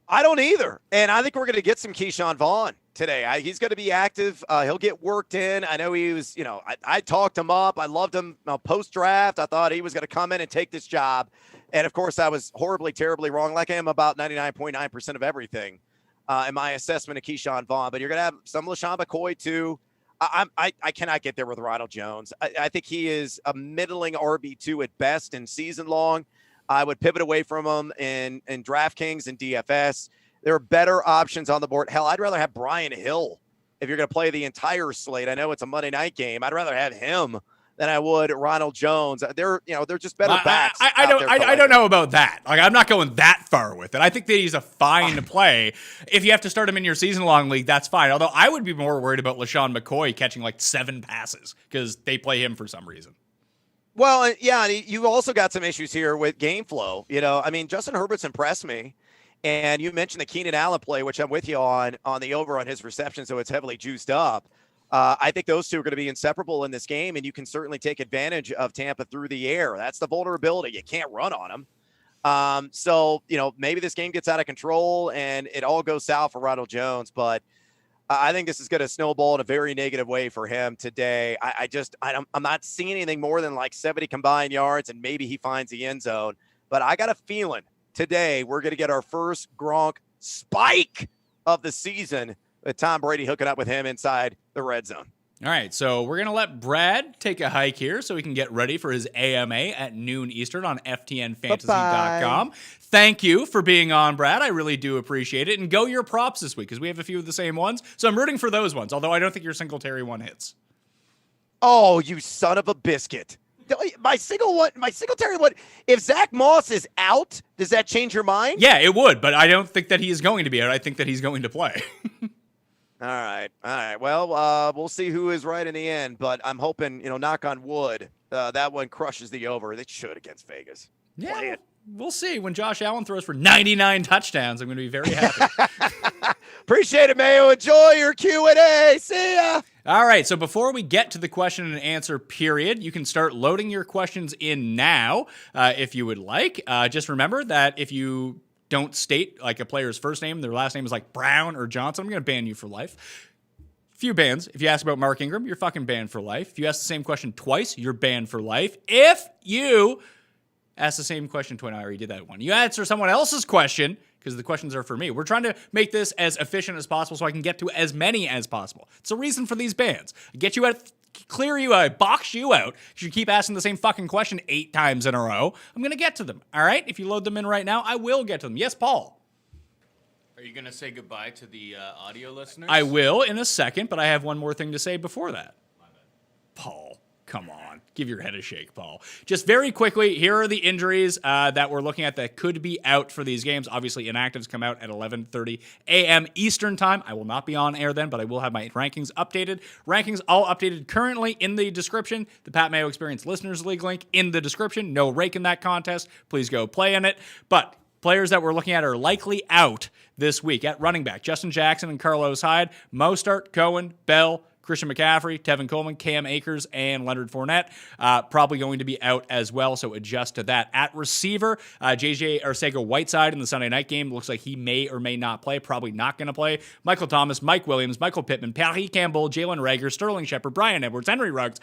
I don't either. And I think we're going to get some Keyshawn Vaughn today. He's going to be active. He'll get worked in. I know he was, I talked him up. I loved him post-draft. I thought he was going to come in and take this job. And, of course, I was horribly, terribly wrong, like I am about 99.9% of everything in my assessment of Keyshawn Vaughn. But you're going to have some LaShawn McCoy, too. I cannot get there with Ronald Jones. I think he is a middling RB2 at best in season long. I would pivot away from him in DraftKings and DFS. There are better options on the board. Hell, I'd rather have Brian Hill if you're going to play the entire slate. I know it's a Monday night game. I'd rather have him than I would Ronald Jones. They're just better backs. I don't know about that. Like, I'm not going that far with it. I think that he's a fine play. If you have to start him in your season-long league, that's fine. Although I would be more worried about LaShawn McCoy catching like 7 passes because they play him for some reason. Well, yeah, you also got some issues here with game flow. I mean, Justin Herbert's impressed me. And you mentioned the Keenan Allen play, which I'm with you on the over on his reception, so it's heavily juiced up. I think those two are going to be inseparable in this game, and you can certainly take advantage of Tampa through the air. That's the vulnerability. You can't run on them. So, maybe this game gets out of control and it all goes south for Ronald Jones, but I think this is going to snowball in a very negative way for him today. I'm not seeing anything more than like 70 combined yards, and maybe he finds the end zone. But I got a feeling today we're going to get our first Gronk spike of the season with Tom Brady hooking up with him inside the red zone. All right, so we're going to let Brad take a hike here so he can get ready for his AMA at noon Eastern on FTNFantasy.com. Bye-bye. Thank you for being on, Brad. I really do appreciate it. And go your props this week because we have a few of the same ones. So I'm rooting for those ones, although I don't think your Singletary one hits. Oh, you son of a biscuit. My Singletary one, if Zach Moss is out, does that change your mind? Yeah, it would, but I don't think that he is going to be out. I think that he's going to play. All right. Well, we'll see who is right in the end, but I'm hoping, knock on wood, that one crushes the over. They should against Vegas. Yeah, Play it. We'll see. When Josh Allen throws for 99 touchdowns, I'm going to be very happy. Appreciate it, Mayo. Enjoy your Q&A. See ya. All right, so before we get to the question and answer period, you can start loading your questions in now if you would like. Just remember that if you don't state like a player's first name, their last name is like Brown or Johnson, I'm going to ban you for life. Few bans. If you ask about Mark Ingram, you're fucking banned for life. If you ask the same question twice, you're banned for life. If you ask the same question twice, I already did that one. You answer someone else's question, because the questions are for me. We're trying to make this as efficient as possible so I can get to as many as possible. It's a reason for these bans. Get you out, clear you out, box you out. If you keep asking the same fucking question 8 times in a row, I'm going to get to them. All right? If you load them in right now, I will get to them. Yes, Paul. Are you going to say goodbye to the audio listeners? I will in a second, but I have one more thing to say before that. My bad. Paul, come on. Give your head a shake, Paul. Just very quickly, here are the injuries that we're looking at that could be out for these games. Obviously, inactives come out at 11:30 a.m. Eastern time. I will not be on air then, but I will have my rankings updated. Rankings all updated currently in the description. The Pat Mayo Experience Listeners League link in the description. No rake in that contest. Please go play in it. But players that we're looking at are likely out this week. At running back, Justin Jackson and Carlos Hyde, Mostert, Cohen, Bell, Christian McCaffrey, Tevin Coleman, Cam Akers, and Leonard Fournette probably going to be out as well, so adjust to that. At receiver, JJ Arcega-Whiteside in the Sunday night game looks like he may or may not play, probably not going to play. Michael Thomas, Mike Williams, Michael Pittman, Paris Campbell, Jalen Reagor, Sterling Shepard, Brian Edwards, Henry Ruggs,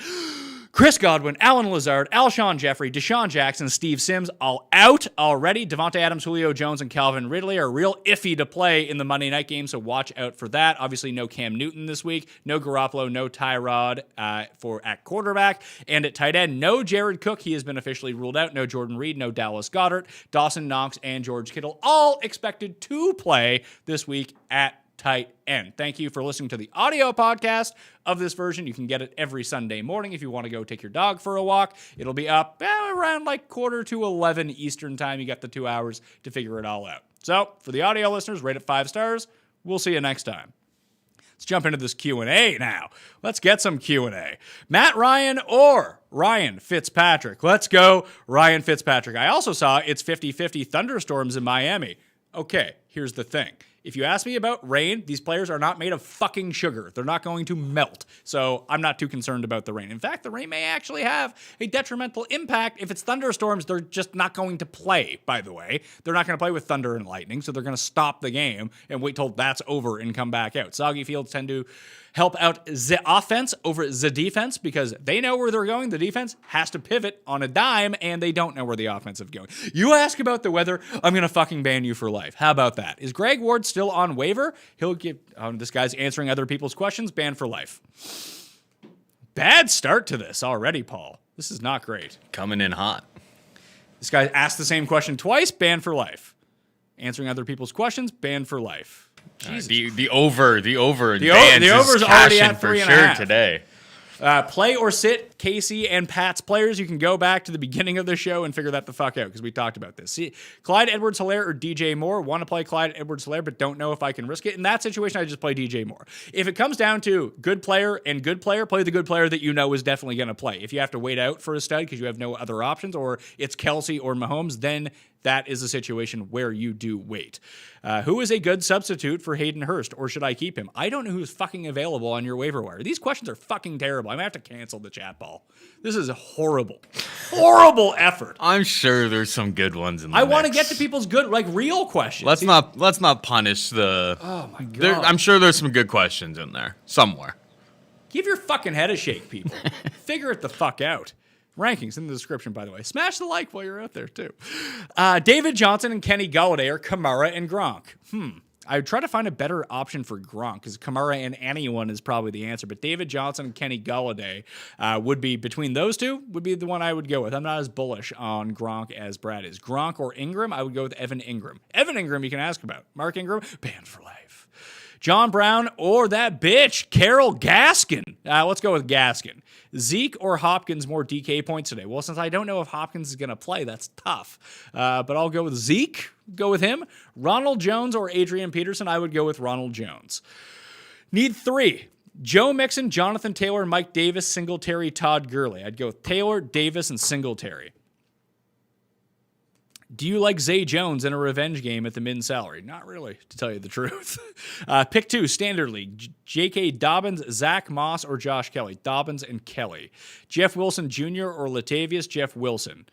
Chris Godwin, Alan Lazard, Alshon Jeffrey, Deshaun Jackson, Steve Sims, all out already. Devontae Adams, Julio Jones, and Calvin Ridley are real iffy to play in the Monday night game, so watch out for that. Obviously, no Cam Newton this week, no Garoppolo, no Tyrod at quarterback, and at tight end, no Jared Cook. He has been officially ruled out. No Jordan Reed, no Dallas Goedert, Dawson Knox, and George Kittle, all expected to play this week at tight end. Thank you for listening to the audio podcast of this version. You can get it every Sunday morning if you want to go take your dog for a walk. It'll be up around like 10:45 Eastern time. You got the 2 hours to figure it all out. So for the audio listeners, rate it 5 stars. We'll see you next time. Let's jump into this Q&A now. Let's get some Q&A. Matt Ryan or Ryan Fitzpatrick? Let's go Ryan Fitzpatrick. I also saw it's 50-50 thunderstorms in Miami. Okay, here's the thing. If you ask me about rain, these players are not made of fucking sugar. They're not going to melt. So I'm not too concerned about the rain. In fact, the rain may actually have a detrimental impact. If it's thunderstorms, they're just not going to play, by the way. They're not going to play with thunder and lightning, so they're going to stop the game and wait till that's over and come back out. Soggy fields tend to help out the offense over the defense because they know where they're going. The defense has to pivot on a dime, and they don't know where the offense is going. You ask about the weather, I'm going to fucking ban you for life. How about that? Is Greg Ward still on waiver? He'll get, this guy's answering other people's questions, banned for life. Bad start to this already, Paul. This is not great. Coming in hot. This guy asked the same question twice, banned for life. Answering other people's questions, banned for life. Jesus. The over. The over's already at for 3.5 sure today. Play or sit Casey and Pat's players. You can go back to the beginning of the show and figure that the fuck out because we talked about this. See, Clyde Edwards-Helaire or DJ Moore. Want to play Clyde Edwards-Helaire, but don't know if I can risk it. In that situation, I just play DJ Moore. If it comes down to good player and good player, play the good player that you know is definitely going to play. If you have to wait out for a stud because you have no other options, or it's Kelsey or Mahomes, then that is a situation where you do wait. Who is a good substitute for Hayden Hurst, or should I keep him? I don't know who's fucking available on your waiver wire. These questions are fucking terrible. I'm going to have to cancel the chat ball. This is a horrible, horrible effort. I'm sure there's some good ones in the I want to mix. get to people's good, like, real questions. Let's not punish the... Oh, my God. I'm sure there's some good questions in there somewhere. Give your fucking head a shake, people. Figure it the fuck out. Rankings in the description, by the way. Smash the like while you're out there, too. David Johnson and Kenny Golladay or Kamara and Gronk. I would try to find a better option for Gronk because Kamara and anyone is probably the answer. But David Johnson and Kenny Golladay would be, between those two, would be the one I would go with. I'm not as bullish on Gronk as Brad is. Gronk or Ingram, I would go with Evan Ingram. Evan Ingram you can ask about. Mark Ingram, banned for life. John Brown or that bitch, Carol Gaskin. Let's go with Gaskin. Zeke or Hopkins more DK points today? Well, since I don't know if Hopkins is going to play, that's tough. But I'll go with Zeke. Go with him. Ronald Jones or Adrian Peterson? I would go with Ronald Jones. Need 3. Joe Mixon, Jonathan Taylor, Mike Davis, Singletary, Todd Gurley. I'd go with Taylor, Davis, and Singletary. Do you like Zay Jones in a revenge game at the min salary? Not really, to tell you the truth. Pick 2, Standard League. J.K. Dobbins, Zach Moss, or Josh Kelly? Dobbins and Kelly. Jeff Wilson Jr. or Latavius? Jeff Wilson.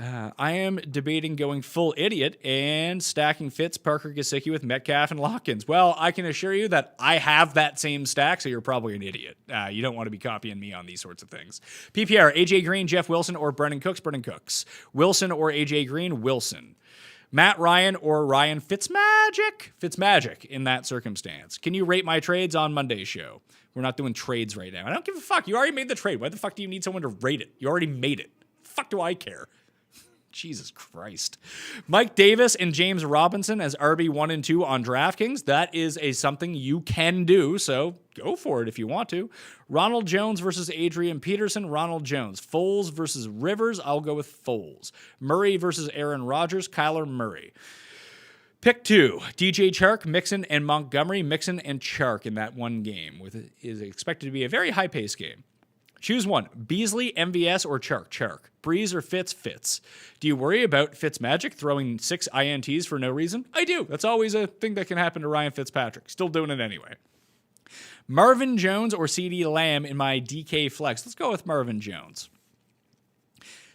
I am debating going full idiot and stacking Fitz, Parker, Gesicki with Metcalf and Lockins. Well, I can assure you that I have that same stack, so you're probably an idiot. You don't want to be copying me on these sorts of things. PPR, AJ Green, Jeff Wilson, or Brendan Cooks? Brendan Cooks. Wilson or AJ Green? Wilson. Matt Ryan or Ryan Fitzmagic? Fitzmagic in that circumstance. Can you rate my trades on Monday's show? We're not doing trades right now. I don't give a fuck. You already made the trade. Why the fuck do you need someone to rate it? You already made it. Fuck do I care? Jesus Christ. Mike Davis and James Robinson as RB1 and 2 on DraftKings. That is something you can do, so go for it if you want to. Ronald Jones versus Adrian Peterson. Ronald Jones. Foles versus Rivers. I'll go with Foles. Murray versus Aaron Rodgers. Kyler Murray. Pick 2, DJ Chark, Mixon, and Montgomery. Mixon and Chark in that one game. Is expected to be a very high-paced game. Choose one. Beasley, MVS, or Chark? Chark. Breeze or Fitz? Fitz. Do you worry about Fitzmagic throwing 6 INTs for no reason? I do. That's always a thing that can happen to Ryan Fitzpatrick. Still doing it anyway. Marvin Jones or CeeDee Lamb in my DK flex? Let's go with Marvin Jones.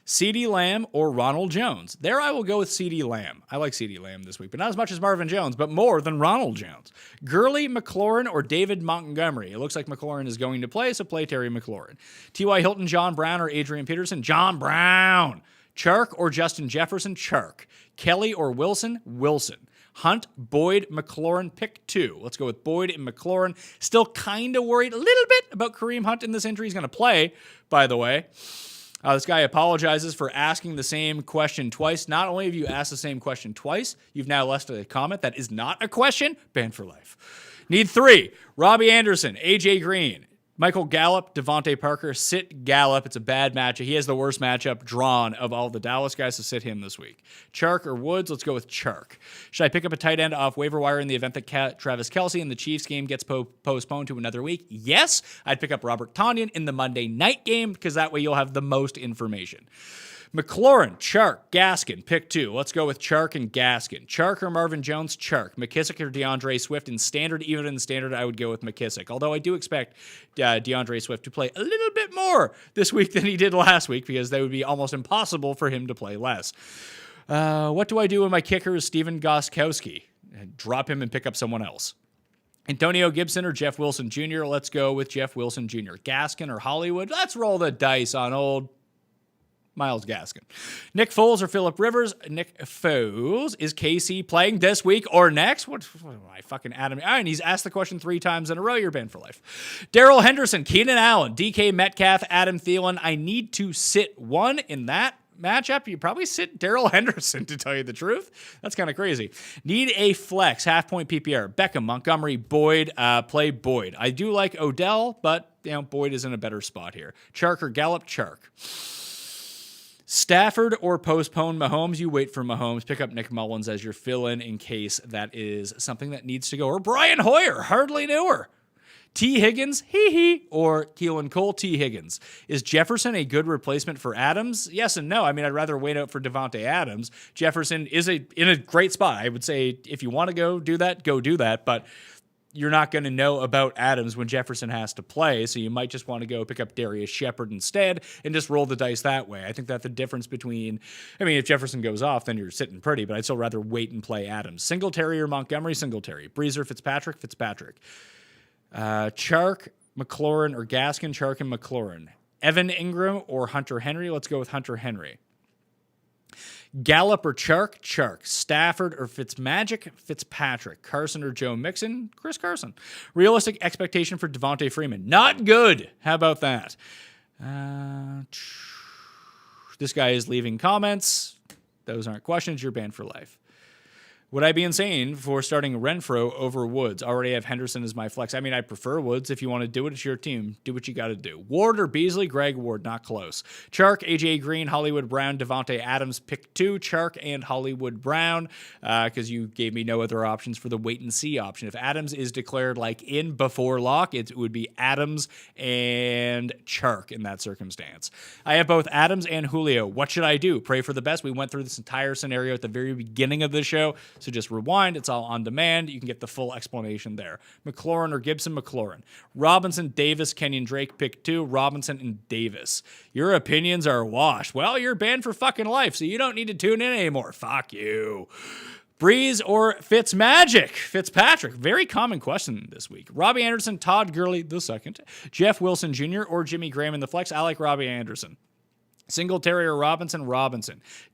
CeeDee Lamb or Ronald Jones? There I will go with CeeDee Lamb. I like CeeDee Lamb this week, but not as much as Marvin Jones, but more than Ronald Jones. Gurley, McLaurin, or David Montgomery? It looks like McLaurin is going to play, so play Terry McLaurin. T.Y. Hilton, John Brown, or Adrian Peterson? John Brown. Chark or Justin Jefferson? Chark. Kelly or Wilson? Wilson. Hunt, Boyd, McLaurin, pick 2. Let's go with Boyd and McLaurin. Still kind of worried a little bit about Kareem Hunt in this injury. He's going to play, by the way. This guy apologizes for asking the same question twice. Not only have you asked the same question twice, you've now left a comment that is not a question. Banned for life. Need 3. Robbie Anderson, AJ Green, Michael Gallup, Devontae Parker. Sit Gallup. It's a bad matchup. He has the worst matchup drawn of all the Dallas guys, so sit him this week. Chark or Woods? Let's go with Chark. Should I pick up a tight end off waiver wire in the event that Travis Kelce in the Chiefs game gets postponed to another week? Yes. I'd pick up Robert Tonyan in the Monday night game because that way you'll have the most information. McLaurin, Chark, Gaskin, pick 2. Let's go with Chark and Gaskin. Chark or Marvin Jones? Chark. McKissick or DeAndre Swift? In standard, even in standard, I would go with McKissick. Although I do expect DeAndre Swift to play a little bit more this week than he did last week because that would be almost impossible for him to play less. What do I do when my kicker is Steven Gostkowski? Drop him and pick up someone else. Antonio Gibson or Jeff Wilson Jr.? Let's go with Jeff Wilson Jr. Gaskin or Hollywood? Let's roll the dice on old Myles Gaskin. Nick Foles or Phillip Rivers? Nick Foles. Is KC playing this week or next? What am I fucking Adam? And he's asked the question 3 times in a row. You're banned for life. Darrell Henderson, Keenan Allen, DK Metcalf, Adam Thielen. I need to sit one in that matchup. You probably sit Darrell Henderson, to tell you the truth. That's kind of crazy. Need a flex, half-point PPR. Beckham, Montgomery, Boyd. Play Boyd. I do like Odell, but Boyd is in a better spot here. Chark or Gallup? Chark. Stafford or postpone Mahomes? You wait for Mahomes. Pick up Nick Mullins as your fill-in in case that is something that needs to go. Or Brian Hoyer, hardly newer. T. Higgins, or Keelan Cole, T. Higgins. Is Jefferson a good replacement for Adams? Yes and no. I mean, I'd rather wait out for Devontae Adams. Jefferson is in a great spot. I would say if you want to go do that, but you're not going to know about Adams when Jefferson has to play, so you might just want to go pick up Darius Shepard instead and just roll the dice that way. I think that the difference between, if Jefferson goes off, then you're sitting pretty, but I'd still rather wait and play Adams. Singletary or Montgomery? Singletary. Breezer, Fitzpatrick? Chark, McLaurin, or Gaskin? Chark and McLaurin. Evan Ingram or Hunter Henry? Let's go with Hunter Henry. Gallup or Chark? Chark. Stafford or Fitzpatrick? Carson or Joe Mixon? Chris Carson. Realistic expectation for Devontae Freeman? Not good. How about that? This guy is leaving comments. Those aren't questions. You're banned for life. Would I be insane for starting Renfro over Woods? Already have Henderson as my flex. I prefer Woods. If you want to do it, it's your team. Do what you got to do. Ward or Beasley? Greg Ward, not close. Chark, AJ Green, Hollywood Brown, Devontae Adams. Pick 2, Chark and Hollywood Brown, because you gave me no other options for the wait and see option. If Adams is declared in before lock, it would be Adams and Chark in that circumstance. I have both Adams and Julio. What should I do? Pray for the best. We went through this entire scenario at the very beginning of the show. So just rewind. It's all on demand. You can get the full explanation there. McLaurin or Gibson? McLaurin. Robinson, Davis, Kenyon Drake. Pick 2, Robinson and Davis. Your opinions are washed. Well, you're banned for fucking life, so you don't need to tune in anymore. Fuck you. Breeze or Fitzpatrick? Very common question this week. Robbie Anderson, Todd Gurley II. Jeff Wilson Jr. or Jimmy Graham in the flex? I like Robbie Anderson. Singletary or Robinson?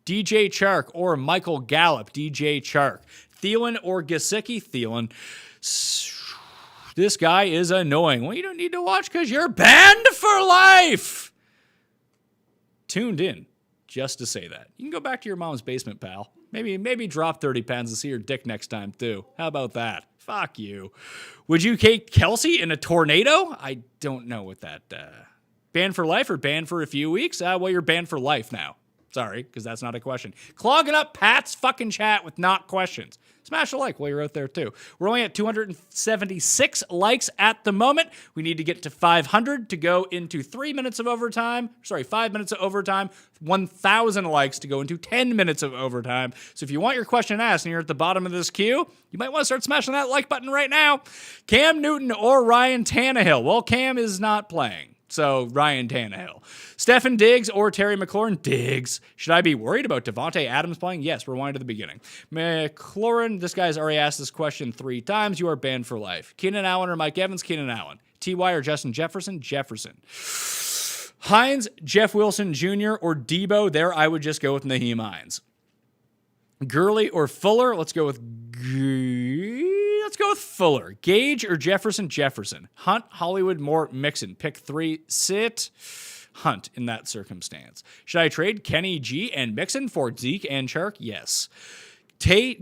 DJ Chark or Michael Gallup? DJ Chark. Thielen or Gesicki? Thielen. This guy is annoying. Well, you don't need to watch because you're banned for life. Tuned in just to say that. You can go back to your mom's basement, pal. Maybe drop 30 pounds and see your dick next time, too. How about that? Fuck you. Would you take Kelsey in a tornado? I don't know what that... Banned for life or banned for a few weeks? Well, you're banned for life now. Sorry, because that's not a question. Clogging up Pat's fucking chat with not questions. Smash a like while you're out there, too. We're only at 276 likes at the moment. We need to get to 500 to go into 3 minutes of overtime. 5 minutes of overtime. 1,000 likes to go into 10 minutes of overtime. So if you want your question asked and you're at the bottom of this queue, you might want to start smashing that like button right now. Cam Newton or Ryan Tannehill? Well, Cam is not playing. So, Ryan Tannehill. Stefan Diggs or Terry McLaurin? Diggs. Should I be worried about Devontae Adams playing? Yes, rewind to the beginning. McLaurin, this guy's already asked this question 3 times. You are banned for life. Keenan Allen or Mike Evans? Keenan Allen. T.Y. or Justin Jefferson? Jefferson. Hines, Jeff Wilson Jr. or Debo? There, I would just go with Naheem Hines. Gurley or Fuller? Let's go with Fuller. Gage or Jefferson? Jefferson. Hunt, Hollywood, Moore, Mixon. Pick 3, sit. Hunt in that circumstance. Should I trade Kenny G and Mixon for Zeke and Chark? Yes.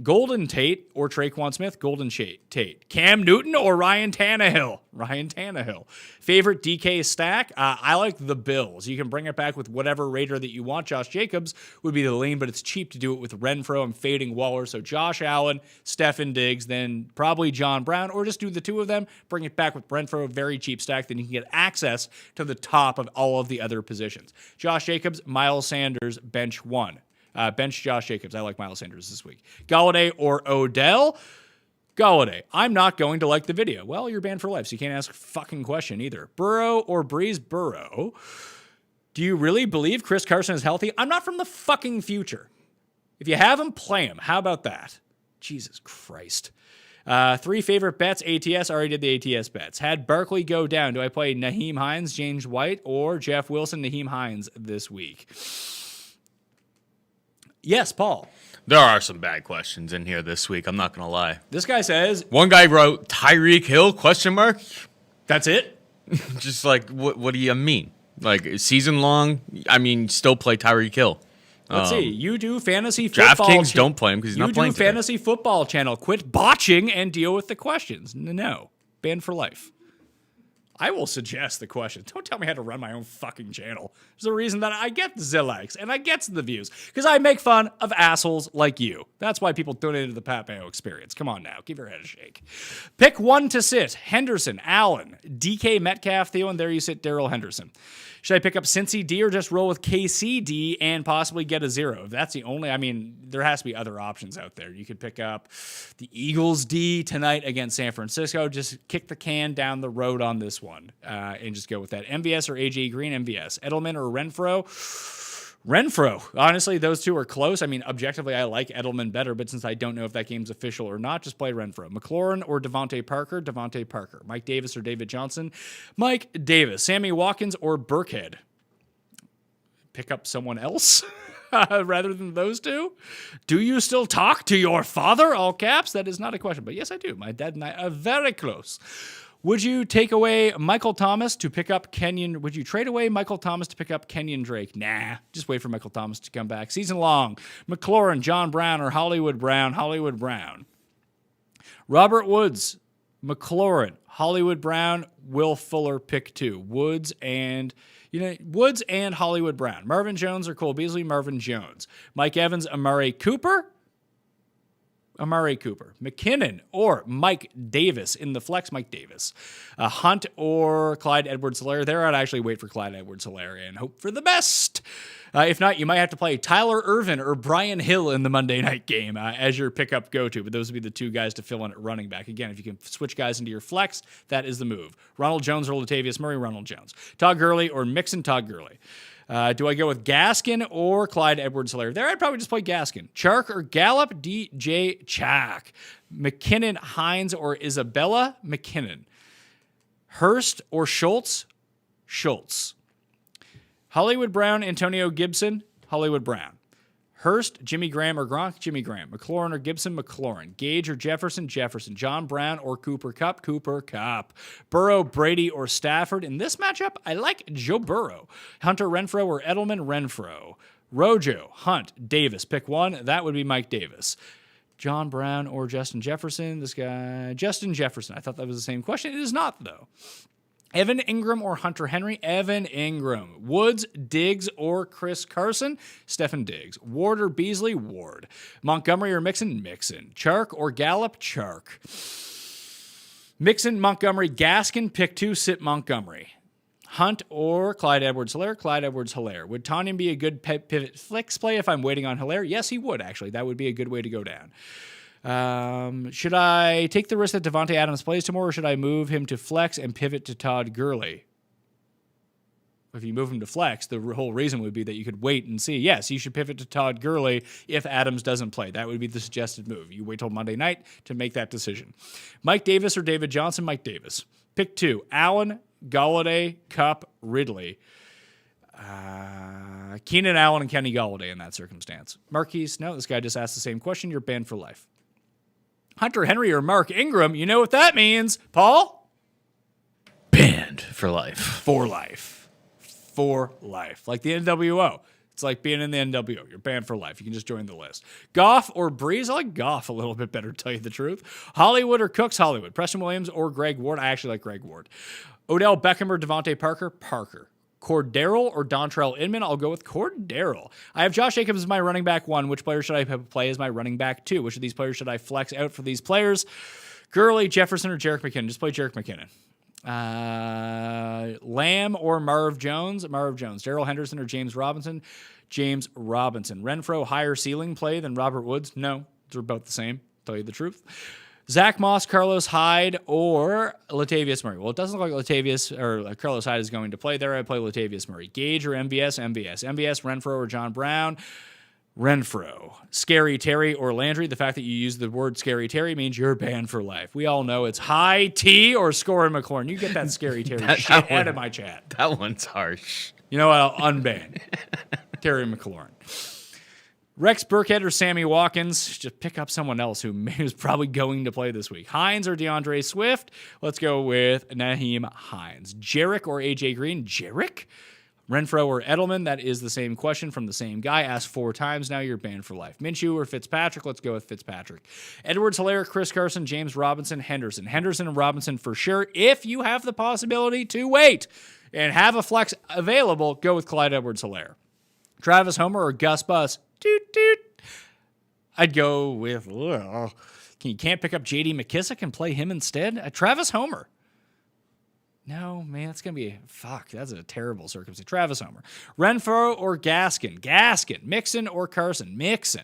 Golden Tate or Traquan Smith? Golden Tate. Cam Newton or Ryan Tannehill? Ryan Tannehill. Favorite DK stack? I like the Bills. You can bring it back with whatever Raider that you want. Josh Jacobs would be the lean, but it's cheap to do it with Renfro and fading Waller. So Josh Allen, Stefan Diggs, then probably John Brown, or just do the 2 of them. Bring it back with Renfro, very cheap stack. Then you can get access to the top of all of the other positions. Josh Jacobs, Miles Sanders, bench 1. Bench Josh Jacobs. I like Miles Sanders this week. Galladay or Odell? Galladay. I'm not going to like the video. Well, you're banned for life, so you can't ask a fucking question either. Burrow or Breeze? Burrow. Do you really believe Chris Carson is healthy? I'm not from the fucking future. If you have him, play him. How about that? Jesus Christ. 3 favorite bets. ATS. Already did the ATS bets. Had Barkley go down. Do I play Naheem Hines, James White, or Jeff Wilson, Naheem Hines this week? Yes, Paul. There are some bad questions in here this week. I'm not going to lie. This guy says... One guy wrote Tyreek Hill, ? That's it? Just what do you mean? Season long? Still play Tyreek Hill. Let's see. You do fantasy football. DraftKings don't play him because he's not playing You do fantasy football channel. Quit botching and deal with the questions. No. Banned for life. I will suggest the question. Don't tell me how to run my own fucking channel. There's a reason that I get the likes and I get the views. Because I make fun of assholes like you. That's why people donated to the Pat Mayo Experience. Come on now. Give your head a shake. Pick one to sit. Henderson, Allen, DK Metcalf, Theo, and there you sit, Darrell Henderson. Should I pick up Cincy D or just roll with KCD and possibly get a 0? If that's the only, there has to be other options out there. You could pick up the Eagles D tonight against San Francisco. Just kick the can down the road on this one and just go with that. MVS or AJ Green? MVS. Edelman or Renfro? Renfro. Honestly, those two are close. Objectively, I like Edelman better, but since I don't know if that game's official or not, just play Renfro. McLaurin or Devontae Parker? Devontae Parker. Mike Davis or David Johnson? Mike Davis. Sammy Watkins or Burkhead? Pick up someone else rather than those two? Do you still talk to your father? All caps. That is not a question, but yes, I do. My dad and I are very close. Would you take away Michael Thomas to pick up Kenyon? Would you trade away Michael Thomas to pick up Kenyon Drake? Nah, just wait for Michael Thomas to come back. Season long, McLaurin, John Brown, or Hollywood Brown? Hollywood Brown. Robert Woods, McLaurin, Hollywood Brown, Will Fuller, pick 2. Woods and Hollywood Brown. Marvin Jones or Cole Beasley? Marvin Jones. Mike Evans, Amari Cooper? Amari Cooper. McKinnon or Mike Davis in the flex? Mike Davis. Hunt or Clyde Edwards-Helaire? There, I'd actually wait for Clyde Edwards-Helaire and hope for the best. If not, you might have to play Tyler Irvin or Brian Hill in the Monday night game as your pickup go-to, but those would be the two guys to fill in at running back. Again, if you can switch guys into your flex, that is the move. Ronald Jones or Latavius Murray? Ronald Jones. Todd Gurley or Mixon? Todd Gurley. Do I go with Gaskin or Clyde Edwards-Helaire? There, I'd probably just play Gaskin. Chark or Gallup? DJ Chark. McKinnon, Hines, or Isabella? McKinnon. Hurst or Schultz? Schultz. Hollywood Brown, Antonio Gibson? Hollywood Brown. Hurst, Jimmy Graham, or Gronk? Jimmy Graham. McLaurin or Gibson? McLaurin. Gage or Jefferson? Jefferson. John Brown or Cooper Kupp? Cooper Kupp. Burrow, Brady, or Stafford? In this matchup, I like Joe Burrow. Hunter Renfro or Edelman? Renfro. Rojo, Hunt, Davis. Pick one. That would be Mike Davis. John Brown or Justin Jefferson? This guy, Justin Jefferson. I thought that was the same question. It is not, though. Evan Ingram or Hunter Henry? Evan Ingram. Woods, Diggs, or Chris Carson? Stephen Diggs. Ward or Beasley? Ward. Montgomery or Mixon? Mixon. Chark or Gallup? Chark. Mixon, Montgomery, Gaskin. Pick 2, sit Montgomery. Hunt or Clyde Edwards-Helaire? Clyde Edwards-Helaire. Would Tanyan be a good pivot flex play if I'm waiting on Helaire? Yes, he would, actually. That would be a good way to go down. Should I take the risk that Devontae Adams plays tomorrow, or should I move him to flex and pivot to Todd Gurley? If you move him to flex, the whole reason would be that you could wait and see. Yes, you should pivot to Todd Gurley if Adams doesn't play. That would be the suggested move. You wait till Monday night to make that decision. Mike Davis or David Johnson? Mike Davis. Pick 2. Allen, Galladay, Kupp, Ridley. Keenan Allen and Kenny Galladay in that circumstance. Marquise, no, this guy just asked the same question. You're banned for life. Hunter Henry or Mark Ingram? You know what that means, Paul? Banned for life. For life. For life. Like the NWO. It's like being in the NWO. You're banned for life. You can just join the list. Goff or Breeze? I like Goff a little bit better, to tell you the truth. Hollywood or Cooks? Hollywood. Preston Williams or Greg Ward? I actually like Greg Ward. Odell Beckham or Devontae Parker? Parker. Cordero or Dontrell Inman? I'll go with Cordero. I have Josh Jacobs as my running back 1. Which player should I play as my running back 2? Which of these players should I flex out for these players? Gurley, Jefferson, or Jerick McKinnon? Just play Jerick McKinnon. Lamb or Marv Jones? Marv Jones. Darrell Henderson or James Robinson? James Robinson. Renfro, higher ceiling play than Robert Woods? No, they're both the same, tell you the truth. Zach Moss, Carlos Hyde, or Latavius Murray? Well, it doesn't look like Carlos Hyde is going to play there. I play Latavius Murray. Gage or MVS? MVS. MVS, Renfro, or John Brown? Renfro. Scary Terry or Landry? The fact that you use the word Scary Terry means you're banned for life. We all know it's high T or Scorer McLaurin. You get that Scary Terry shit out of my chat. That one's harsh. You know what? I'll unban Terry McLaurin. Rex Burkhead or Sammy Watkins? Just pick up someone else who is probably going to play this week. Hines or DeAndre Swift? Let's go with Naheem Hines. Jerick or AJ Green? Jerick? Renfro or Edelman, that is the same question from the same guy. Asked 4 times now, you're banned for life. Minshew or Fitzpatrick, let's go with Fitzpatrick. Edwards, Hilaire, Chris Carson, James Robinson, Henderson. Henderson and Robinson for sure. If you have the possibility to wait and have a flex available, go with Clyde Edwards, Hilaire. Travis Homer or Gus Bus? Toot, toot. I'd go with, you can't pick up J.D. McKissick and play him instead? Travis Homer. No, man, that's going to be, that's a terrible circumstance. Travis Homer. Renfro or Gaskin? Gaskin. Mixon or Carson? Mixon.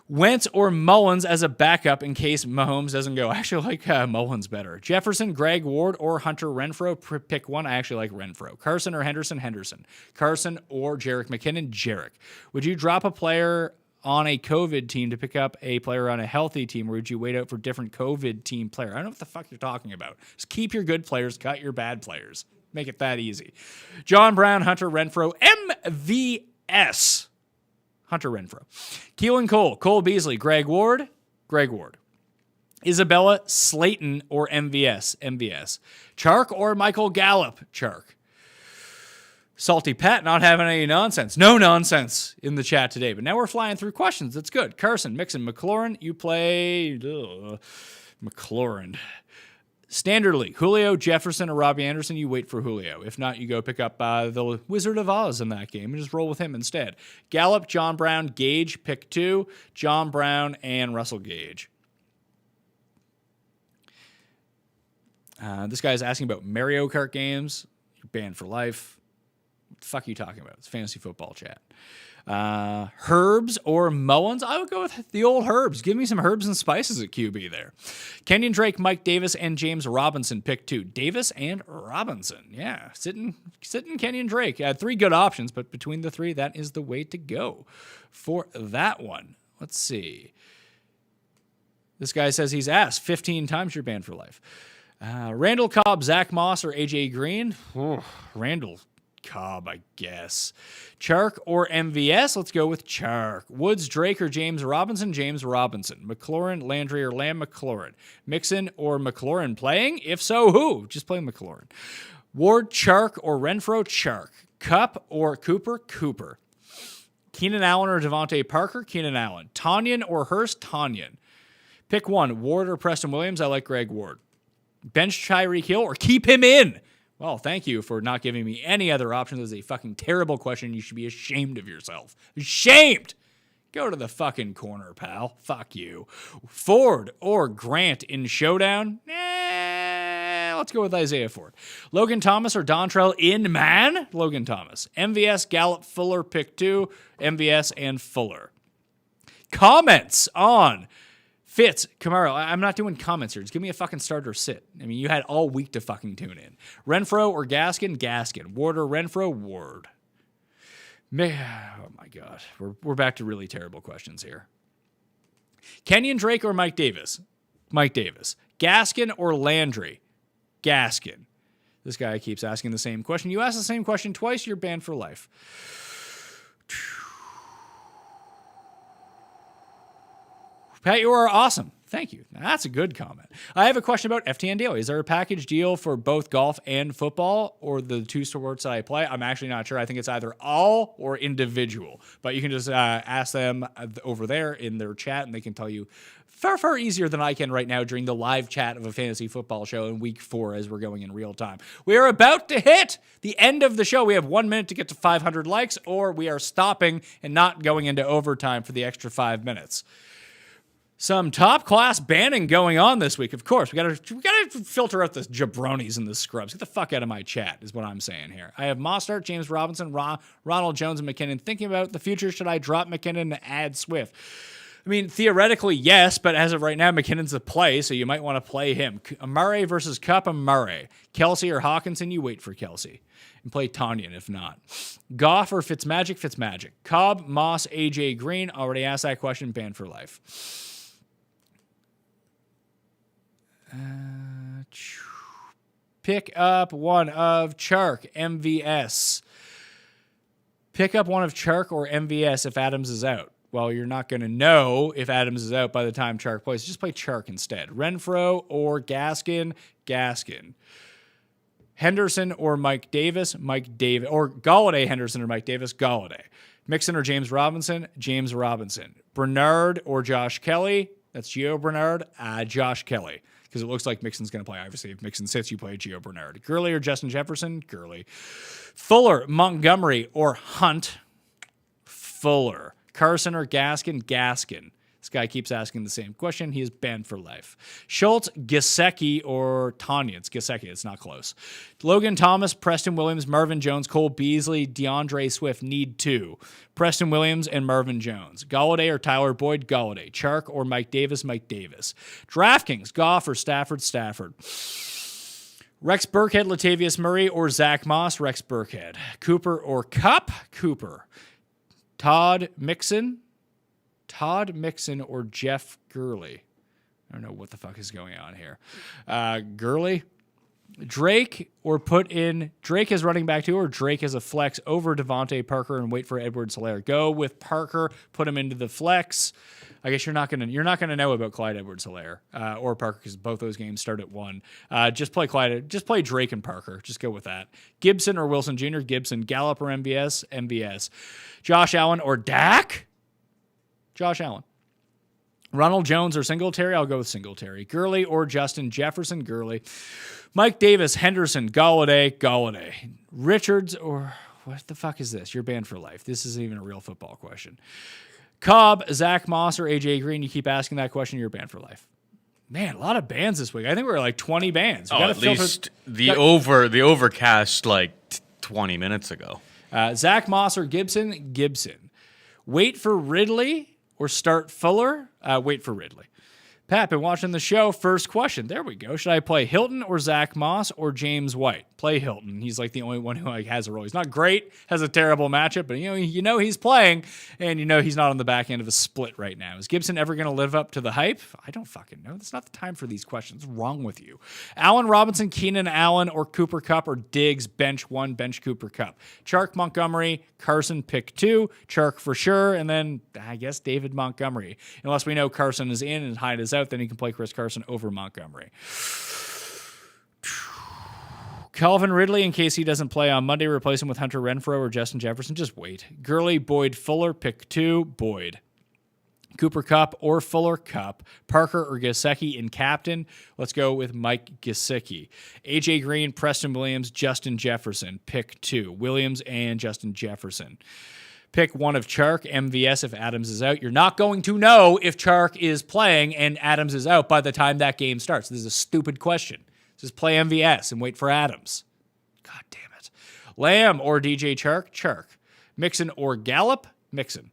Wentz or Mullins as a backup in case Mahomes doesn't go. I actually like Mullins better. Jefferson, Greg Ward, or Hunter Renfro? Pick one. I actually like Renfro. Carson or Henderson? Henderson. Carson or Jerick McKinnon? Jerick. Would you drop a player on a COVID team to pick up a player on a healthy team, or would you wait out for different COVID team player? I don't know what the fuck you're talking about. Just keep your good players, cut your bad players. Make it that easy. John Brown, Hunter Renfro, MVS. Hunter Renfro. Keelan Cole, Cole Beasley, Greg Ward, Greg Ward. Isabella, Slayton, or MVS, MVS. Chark or Michael Gallup, Chark. Salty Pat not having any nonsense. No nonsense in the chat today. But now we're flying through questions. That's good. Carson, Mixon, McLaurin. You play McLaurin. Standard League. Julio, Jefferson, or Robbie Anderson. You wait for Julio. If not, you go pick up the Wizard of Oz in that game and just roll with him instead. Gallup, John Brown, Gage. Pick 2. John Brown and Russell Gage. This guy's asking about Mario Kart games. You're banned for life. What the fuck are you talking about? It's fantasy football chat. Herbs or Mullins? I would go with the old Herbs. Give me some herbs and spices at QB there. Kenyon Drake, Mike Davis, and James Robinson. Pick 2. Davis and Robinson. Yeah, sitting Kenyon Drake. 3 good options, but between the 3, that is the way to go for that one. Let's see. This guy says he's asked 15 times you're banned for life. Randall Cobb, Zach Moss, or AJ Green? Randall Cobb, I guess. Chark or MVS? Let's go with Chark. Woods, Drake, or James Robinson? James Robinson. McLaurin, Landry, or Lamb? McLaurin. Mixon or McLaurin playing? If so, who? Just play McLaurin. Ward, Chark, or Renfro? Chark. Cup or Cooper? Cooper. Keenan Allen or Devontae Parker? Keenan Allen. Tonyan or Hurst? Tonyan. Pick one. Ward or Preston Williams? I like Greg Ward. Bench Tyreek Hill or keep him in? Well, thank you for not giving me any other options. This is a fucking terrible question. You should be ashamed of yourself. Ashamed! Go to the fucking corner, pal. Fuck you. Ford or Grant in showdown? Let's go with Isaiah Ford. Logan Thomas or Dontrell Inman? Logan Thomas. MVS, Gallup, Fuller, pick 2. MVS and Fuller. Comments on Fitz, Kamara. I'm not doing comments here. Just give me a fucking starter sit. I mean, you had all week to fucking tune in. Renfro or Gaskin? Gaskin. Ward or Renfro? Ward. Oh my God. We're back to really terrible questions here. Kenyon Drake or Mike Davis? Mike Davis. Gaskin or Landry? Gaskin. This guy keeps asking the same question. You ask the same question twice, you're banned for life. Pat, you are awesome. Thank you. That's a good comment. I have a question about FTN Daily. Is there a package deal for both golf and football or the 2 sports that I play? I'm actually not sure. I think it's either all or individual. But you can just ask them over there in their chat, and they can tell you far easier than I can right now during the live chat of a fantasy football show in week 4 as we're going in real time. We are about to hit the end of the show. We have 1 minute to get to 500 likes, or we are stopping and not going into overtime for the extra 5 minutes. Some top-class banning going on this week. Of course, we gotta filter out the jabronis and the scrubs. Get the fuck out of my chat is what I'm saying here. I have Mostert, James Robinson, Ronald Jones, and McKinnon. Thinking about the future, should I drop McKinnon and add Swift? I mean, theoretically, yes, but as of right now, McKinnon's the play, so you might want to play him. Murray versus Cup, Murray. Kelsey or Hawkinson, you wait for Kelsey. And play Tonyan if not. Goff or Fitzmagic, Fitzmagic. Cobb, Moss, AJ Green. Already asked that question, banned for life. Pick up one of Chark, MVS. Pick up one of Chark or MVS if Adams is out. Well, you're not going to know if Adams is out by the time Chark plays. Just play Chark instead. Renfro or Gaskin, Gaskin. Henderson or Mike Davis, or Galladay, Henderson or Mike Davis, Galladay. Mixon or James Robinson, James Robinson. Bernard or Josh Kelly, that's Gio Bernard, Josh Kelly. Because it looks like Mixon's going to play. Obviously, if Mixon sits, you play Gio Bernard. Gurley or Justin Jefferson, Gurley. Fuller, Montgomery or Hunt, Fuller. Carson or Gaskin, Gaskin. This guy keeps asking the same question. He is banned for life. Schultz, Gesicki, or Tanya. It's Gesicki. It's not close. Logan Thomas, Preston Williams, Marvin Jones, Cole Beasley, DeAndre Swift. Need 2. Preston Williams and Marvin Jones. Galladay or Tyler Boyd, Galladay. Chark or Mike Davis, Mike Davis. DraftKings, Goff or Stafford, Stafford. Rex Burkhead, Latavius Murray, or Zach Moss, Rex Burkhead. Cooper or Cup, Cooper. Todd Mixon or Jeff Gurley. I don't know what the fuck is going on here. Gurley. Drake as running back 2 or Drake as a flex over Devontae Parker and wait for Edwards-Helaire. Go with Parker, put him into the flex. I guess you're not gonna know about Clyde Edwards-Helaire or Parker because both those games start at 1. Just play Drake and Parker. Just go with that. Gibson or Wilson Jr. Gibson. Gallup or MVS. Josh Allen or Dak. Josh Allen. Ronald Jones or Singletary? I'll go with Singletary. Gurley or Justin Jefferson? Gurley. Mike Davis, Henderson, Galladay. Richards or what the fuck is this? You're banned for life. This isn't even a real football question. Cobb, Zach Moss, or AJ Green? You keep asking that question, you're banned for life. Man, a lot of bans this week. I think we're like 20 bans. At least the overcast 20 minutes ago. Zach Moss or Gibson? Gibson. Wait for Ridley or start Fuller? Wait for Ridley. Pat, been watching the show. First question. There we go. Should I play Hilton or Zach Moss or James White? Play Hilton. He's like the only one who has a role. He's not great, has a terrible matchup, but you know he's playing, and he's not on the back end of a split right now. Is Gibson ever going to live up to the hype? I don't fucking know. That's not the time for these questions. What's wrong with you? Allen Robinson, Keenan Allen, or Cooper Kupp, or Diggs, bench 1, bench Cooper Kupp. Chark, Montgomery, Carson, pick 2. Chark for sure, and then I guess David Montgomery. Unless we know Carson is in and Hyde is out, then he can play Chris Carson over Montgomery. Calvin Ridley, in case he doesn't play on Monday, replace him with Hunter Renfrow or Justin Jefferson. Just wait. Gurley, Boyd, Fuller, pick 2, Boyd. Cooper Kupp or Fuller, Kupp. Parker or Gesicki in captain. Let's go with Mike Gesicki. AJ Green, Preston Williams, Justin Jefferson, pick 2. Williams and Justin Jefferson. Pick 1 of Chark, MVS if Adams is out. You're not going to know if Chark is playing and Adams is out by the time that game starts. This is a stupid question. Just play MVS and wait for Adams. God damn it. Lamb or DJ Chark? Chark. Mixon or Gallup? Mixon.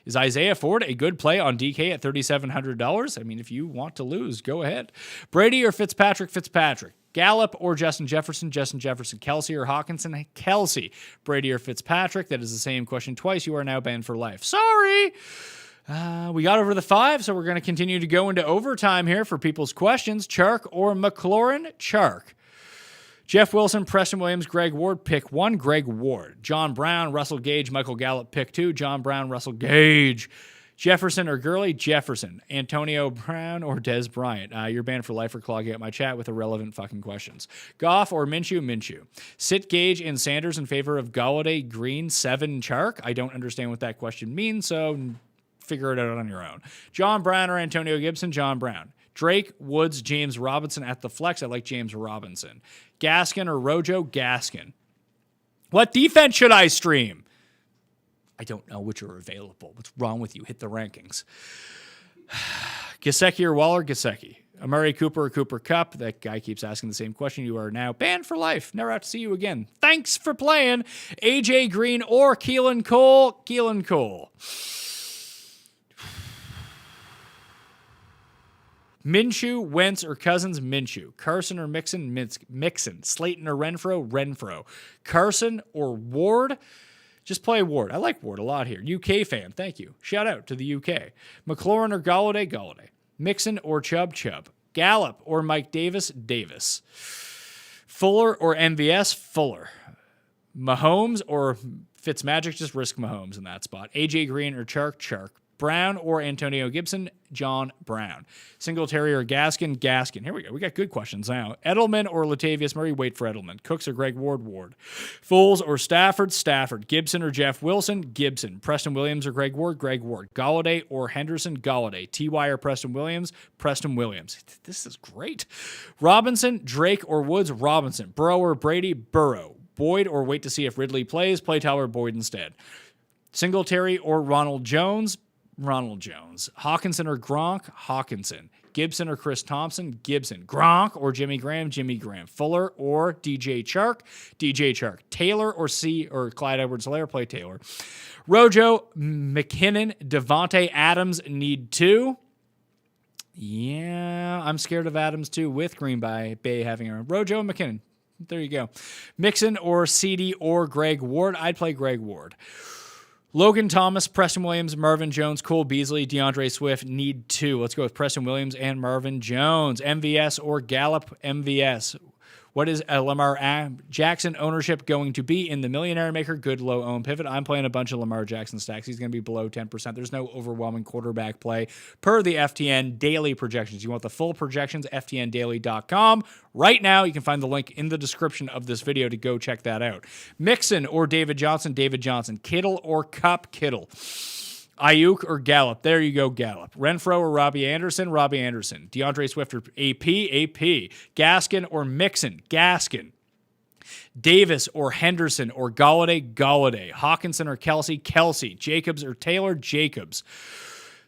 Is Isaiah Ford a good play on DK at $3,700? I mean, if you want to lose, go ahead. Brady or Fitzpatrick? Fitzpatrick. Gallup or Justin Jefferson? Justin Jefferson. Kelsey or Hawkinson? Kelsey. Brady or Fitzpatrick? That is the same question twice. You are now banned for life. Sorry. We got over the 5, so we're going to continue to go into overtime here for people's questions. Chark or McLaurin? Chark. Jeff Wilson, Preston Williams, Greg Ward, pick 1. Greg Ward. John Brown, Russell Gage, Michael Gallup, pick 2. John Brown, Russell Gage. Jefferson or Gurley? Jefferson. Antonio Brown or Des Bryant? You're banned for life for clogging up my chat with irrelevant fucking questions. Goff or Minshew? Minshew. Sit Gage and Sanders in favor of Galladay, Green, 7, Chark? I don't understand what that question means, so figure it out on your own. John Brown or Antonio Gibson? John Brown. Drake, Woods, James Robinson at the flex. I like James Robinson. Gaskin or Rojo? Gaskin. What defense should I stream? I don't know which are available. What's wrong with you? Hit the rankings. Gesicki or Waller? Gesicki. Amari Cooper or Cooper Kupp? That guy keeps asking the same question. You are now banned for life. Never have to see you again. Thanks for playing. AJ Green or Keelan Cole? Keelan Cole. Minshew, Wentz, or Cousins? Minshew. Carson or Mixon? Mixon. Slayton or Renfrow? Renfrow. Carson or Ward? Just play Ward. I like Ward a lot here. UK fan, thank you. Shout out to the UK. McLaurin or Galladay? Galladay. Mixon or Chubb? Chubb. Gallup or Mike Davis? Davis. Fuller or MVS? Fuller. Mahomes or Fitzmagic? Just risk Mahomes in that spot. AJ Green or Chark? Chark. Brown, or Antonio Gibson, John Brown. Singletary or Gaskin, Gaskin. Here we go. We got good questions now. Edelman or Latavius Murray, wait for Edelman. Cooks or Greg Ward, Ward. Foles or Stafford, Stafford. Gibson or Jeff Wilson, Gibson. Preston Williams or Greg Ward, Greg Ward. Galladay or Henderson, Galladay. T.Y. or Preston Williams, Preston Williams. This is great. Robinson, Drake or Woods, Robinson. Burrow or Brady, Burrow. Boyd or wait to see if Ridley plays, play Tyler Boyd instead. Singletary or Ronald Jones, Ronald Jones. Hawkinson or Gronk, Hawkinson. Gibson or Chris Thompson, Gibson. Gronk or Jimmy Graham, Jimmy Graham. Fuller or DJ Chark, DJ Chark. Taylor or Clyde Edwards-Helaire, play Taylor. Rojo, McKinnon, Devontae Adams need 2. Yeah, I'm scared of Adams too with Green Bay having a Rojo and McKinnon. There you go. Mixon or CD or Greg Ward. I'd play Greg Ward. Logan Thomas, Preston Williams, Marvin Jones, Cole Beasley, DeAndre Swift need 2. Let's go with Preston Williams and Marvin Jones. MVS or Gallup, MVS. What is Lamar Jackson ownership going to be in the Millionaire Maker? Good low own pivot. I'm playing a bunch of Lamar Jackson stacks. He's going to be below 10%. There's no overwhelming quarterback play per the FTN daily projections. You want the full projections, ftndaily.com. Right now, you can find the link in the description of this video to go check that out. Mixon or David Johnson, David Johnson. Kittle or Cup, Kittle. Ayuk or Gallup. There you go, Gallup. Renfro or Robbie Anderson, Robbie Anderson. DeAndre Swift or AP, AP. Gaskin or Mixon, Gaskin. Davis or Henderson or Galladay, Galladay. Hawkinson or Kelsey, Kelsey. Jacobs or Taylor, Jacobs.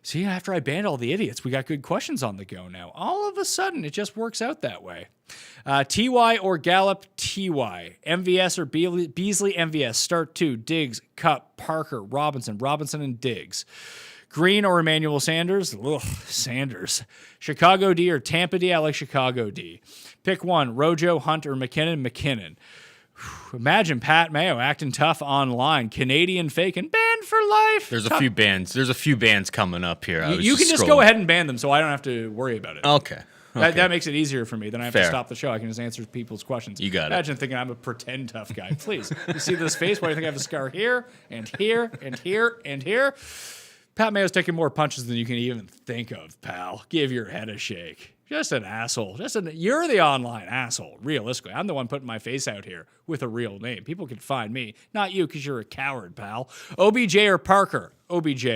See, after I banned all the idiots, we got good questions on the go now. All of a sudden, it just works out that way. TY or Gallup, TY. MVS or Beasley, MVS. Start 2. Diggs, Cup, Parker, Robinson, Robinson and Diggs. Green or Emmanuel Sanders? Ugh, Sanders. Chicago D or Tampa D? I like Chicago D. Pick 1. Rojo, Hunt, or McKinnon? McKinnon. Imagine Pat Mayo acting tough online. Canadian faking, banned for life. There's a few bans. There's a few bans coming up here. You can just go ahead and ban them so I don't have to worry about it. Okay. That makes it easier for me. Then I have Fair. to stop the show. I can just answer people's questions. You got it. Imagine thinking I'm a pretend tough guy. Please. You see this face? Why do you think I have a scar here and here and here and here? Pat Mayo's taking more punches than you can even think of, pal. Give your head a shake. Just an asshole. You're the online asshole, realistically. I'm the one putting my face out here with a real name. People can find me, not you, because you're a coward, pal. OBJ or Parker? OBJ.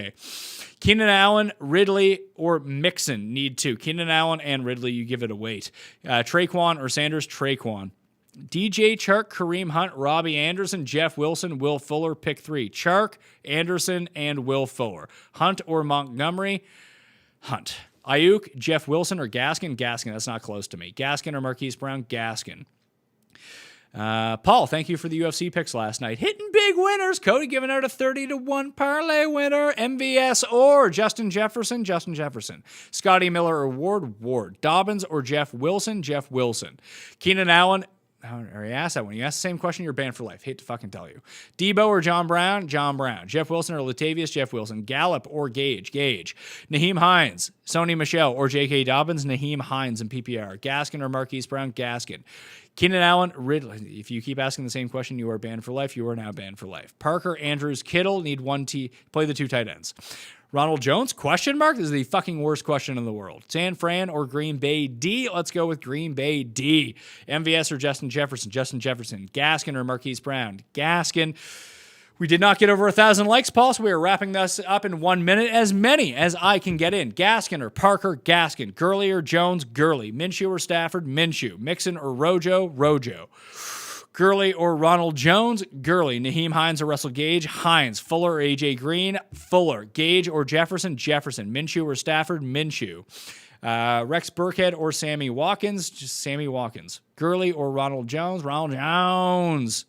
Keenan Allen, Ridley, or Mixon need 2. Keenan Allen and Ridley, you give it a wait. Traquan or Sanders? Traquan. DJ Chark, Kareem Hunt, Robbie Anderson, Jeff Wilson, Will Fuller, pick 3. Chark, Anderson, and Will Fuller. Hunt or Montgomery? Hunt. Ayuk, Jeff Wilson, or Gaskin? Gaskin. That's not close to me. Gaskin or Marquise Brown? Gaskin. Paul, thank you for the UFC picks last night. Hitting big winners. Cody giving out a 30-1 parlay winner. MVS or Justin Jefferson? Justin Jefferson. Scotty Miller or Ward? Ward. Dobbins or Jeff Wilson? Jeff Wilson. Keenan Allen. I already asked that one. You asked the same question, you're banned for life. Hate to fucking tell you. Debo or John Brown? John Brown. Jeff Wilson or Latavius? Jeff Wilson. Gallup or Gage? Gage. Naheem Hines, Sony Michel or J.K. Dobbins? Naheem Hines in PPR. Gaskin or Marquise Brown? Gaskin. Keenan Allen, Ridley. If you keep asking the same question, you are banned for life. You are now banned for life. Parker, Andrews, Kittle need 1 T. Play the 2 tight ends. Ronald Jones? Question mark? This is the fucking worst question in the world. San Fran or Green Bay D? Let's go with Green Bay D. MVS or Justin Jefferson? Justin Jefferson. Gaskin or Marquise Brown? Gaskin. We did not get over 1,000 likes, Paul, so we are wrapping this up in 1 minute. As many as I can get in. Gaskin or Parker? Gaskin. Gurley or Jones? Gurley. Minshew or Stafford? Minshew. Mixon or Rojo? Rojo. Gurley or Ronald Jones? Gurley. Naheem Hines or Russell Gage? Hines. Fuller or A.J. Green? Fuller. Gage or Jefferson? Jefferson. Minshew or Stafford? Minshew. Rex Burkhead or Sammy Watkins? Just Sammy Watkins. Gurley or Ronald Jones? Ronald Jones.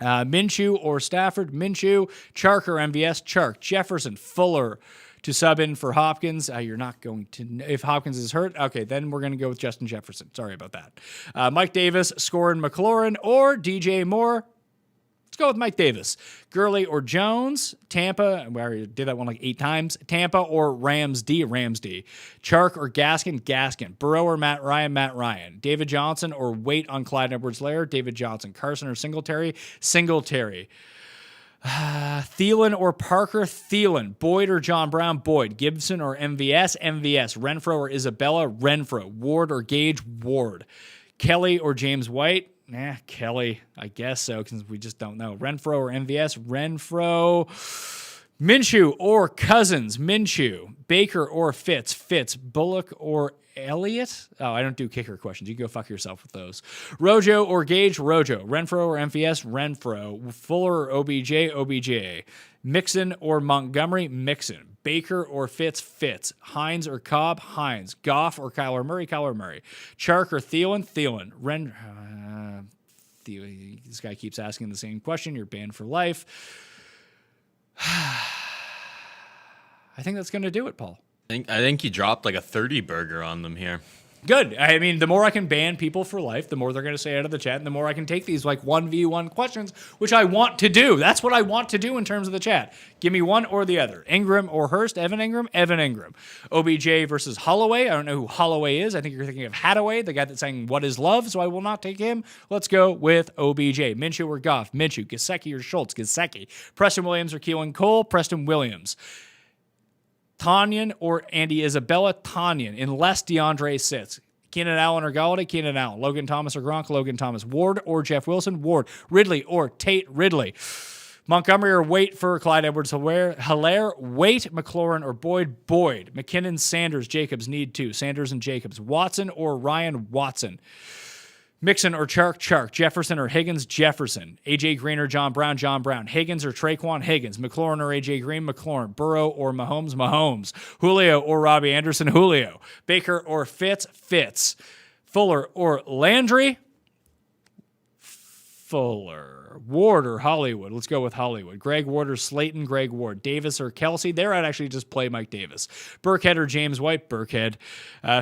Minshew or Stafford? Minshew. Chark or MVS? Chark. Jefferson. Fuller. To sub in for Hopkins. You're not going to, if Hopkins is hurt, okay, then we're going to go with Justin Jefferson. Sorry about that. Mike Davis, Scorin McLaurin, or DJ Moore. Let's go with Mike Davis. Gurley or Jones. Tampa, we already did that one like 8 times. Tampa or Rams D. Chark or Gaskin? Gaskin. Burrow or Matt Ryan? Matt Ryan. David Johnson or wait on Clyde Edwards-Helaire? David Johnson. Carson or Singletary? Singletary. Thielen or Parker? Thielen. Boyd or John Brown? Boyd. Gibson or MVS? MVS. Renfro or Isabella? Renfro. Ward or Gage? Ward. Kelly or James White? Kelly. I guess so, because we just don't know. Renfro or MVS? Renfro. Minshew or Cousins? Minshew. Baker or Fitz? Fitz. Bullock or Elliott? Oh, I don't do kicker questions. You can go fuck yourself with those. Rojo or Gage? Rojo. Renfro or MVS? Renfro. Fuller or OBJ? OBJ. Mixon or Montgomery? Mixon. Baker or Fitz? Fitz. Hines or Cobb? Hines. Goff or Kyler Murray? Kyler Murray. Chark or Thielen? Thielen. This guy keeps asking the same question. You're banned for life. I think that's going to do it, Paul. I think you dropped like a 30 burger on them here. Good. I mean, the more I can ban people for life, the more they're going to say out of the chat, and the more I can take these like 1v1 questions, which I want to do. That's what I want to do in terms of the chat. Give me one or the other. Ingram or Hurst? Evan Ingram? Evan Ingram. OBJ versus Holloway. I don't know who Holloway is. I think you're thinking of Hadaway, the guy that's saying, what is love? So I will not take him. Let's go with OBJ. Minshew or Goff? Minshew. Gesicki or Schultz? Gesicki. Preston Williams or Keelan Cole? Preston Williams. Tanyan or Andy Isabella? Tanyan, unless Deandre sits. Keenan Allen or Galladay? Keenan Allen. Logan Thomas or Gronk? Logan Thomas. Ward or Jeff Wilson? Ward. Ridley or Tate? Ridley. Montgomery or Waite for Clyde Edwards-Helaire? Waite. McLaurin or Boyd? Boyd. McKinnon, Sanders, Jacobs. Need two. Sanders and Jacobs. Watson or Ryan? Watson. Mixon or Chark? Chark. Jefferson or Higgins? Jefferson. A.J. Green or John Brown? John Brown. Higgins or Traquan? Higgins. McLaurin or A.J. Green? McLaurin. Burrow or Mahomes? Mahomes. Julio or Robbie Anderson? Julio. Baker or Fitz? Fitz. Fuller or Landry? Fuller. Ward or Hollywood? Let's go with Hollywood. Greg Ward or Slayton? Greg Ward. Davis or Kelsey? There I'd actually just play Mike Davis. Burkhead or James White? Burkhead.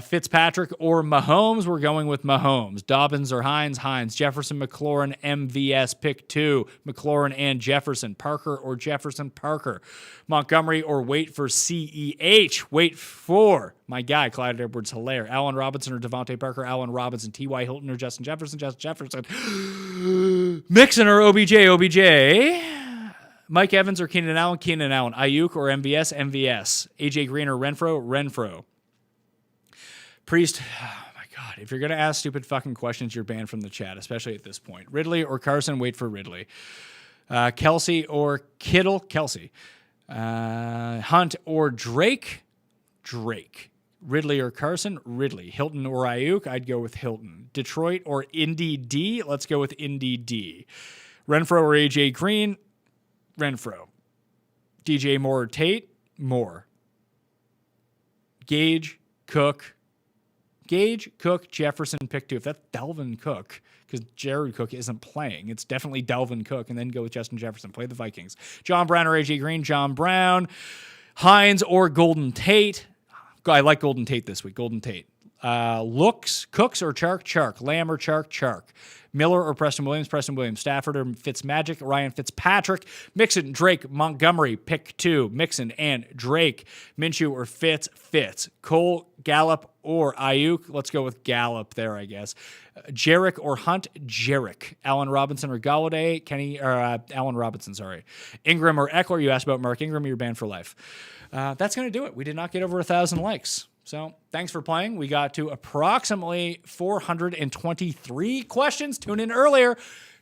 Fitzpatrick or Mahomes? We're going with Mahomes. Dobbins or Hines? Hines. Jefferson, McLaurin, MVS. Pick two. McLaurin and Jefferson. Parker or Jefferson? Parker. Montgomery or Waite for CEH? Wait for my guy, Clyde Edwards-Helaire. Allen Robinson or Devontae Parker? Allen Robinson. T.Y. Hilton or Justin Jefferson? Justin Jefferson. Mixon or OBJ? OBJ. Mike Evans or Keenan Allen? Keenan Allen. Ayuk or MVS? MVS. A.J. Green or Renfro? Renfro. Priest. Oh my God. If you're going to ask stupid fucking questions, you're banned from the chat, especially at this point. Ridley or Carson? Wait for Ridley. Kelsey or Kittle? Kelsey. Hunt or Drake? Drake. Ridley or Carson? Ridley. Hilton or Ayuk? I'd go with Hilton. Detroit or Indy D? Let's go with Indy D. Renfro or A.J. Green? Renfro. DJ Moore or Tate? Moore. Gage, Cook. Gage, Cook, Jefferson, pick two. If that's Dalvin Cook, because Jared Cook isn't playing, it's definitely Dalvin Cook, and then go with Justin Jefferson. Play the Vikings. John Brown or A.J. Green? John Brown. Hines or Golden Tate? I like Golden Tate this week. Golden Tate. Cooks or Chark? Chark. Lamb or Chark? Chark. Miller or Preston Williams? Preston Williams. Stafford or Fitzmagic? Ryan Fitzpatrick. Mixon, Drake, Montgomery. Pick two. Mixon and Drake. Minshew or Fitz? Fitz. Cole, Gallup or Ayuk? Let's go with Gallup there, I guess. Jarek or Hunt? Jarek. Allen Robinson or Galladay? Allen Robinson, sorry. Ingram or Eckler? You asked about Mark Ingram. You're banned for life. That's going to do it. We did not get over 1,000 likes. So thanks for playing. We got to approximately 423 questions. Tune in earlier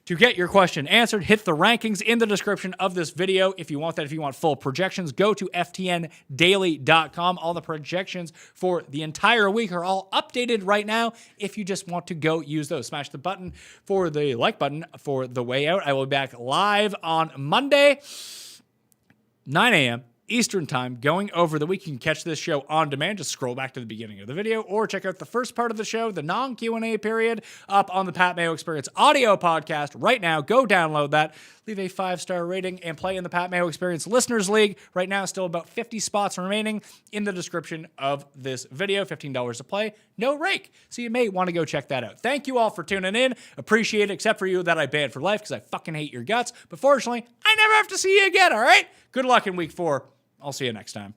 to get your question answered. Hit the rankings in the description of this video if you want that. If you want full projections, go to ftndaily.com. All the projections for the entire week are all updated right now. If you just want to go use those, smash the button for the like button for the way out. I will be back live on Monday, 9 a.m. Eastern time, going over the week. You can catch this show on demand. Just scroll back to the beginning of the video or check out the first part of the show, the non-Q&A period, up on the Pat Mayo Experience audio podcast right now. Go download that. Leave a 5-star rating and play in the Pat Mayo Experience Listeners League. Right now, still about 50 spots remaining in the description of this video. $15 to play. No rake. So you may want to go check that out. Thank you all for tuning in. Appreciate it, except for you that I banned for life because I fucking hate your guts. But fortunately, I never have to see you again, all right? Good luck in week 4. I'll see you next time.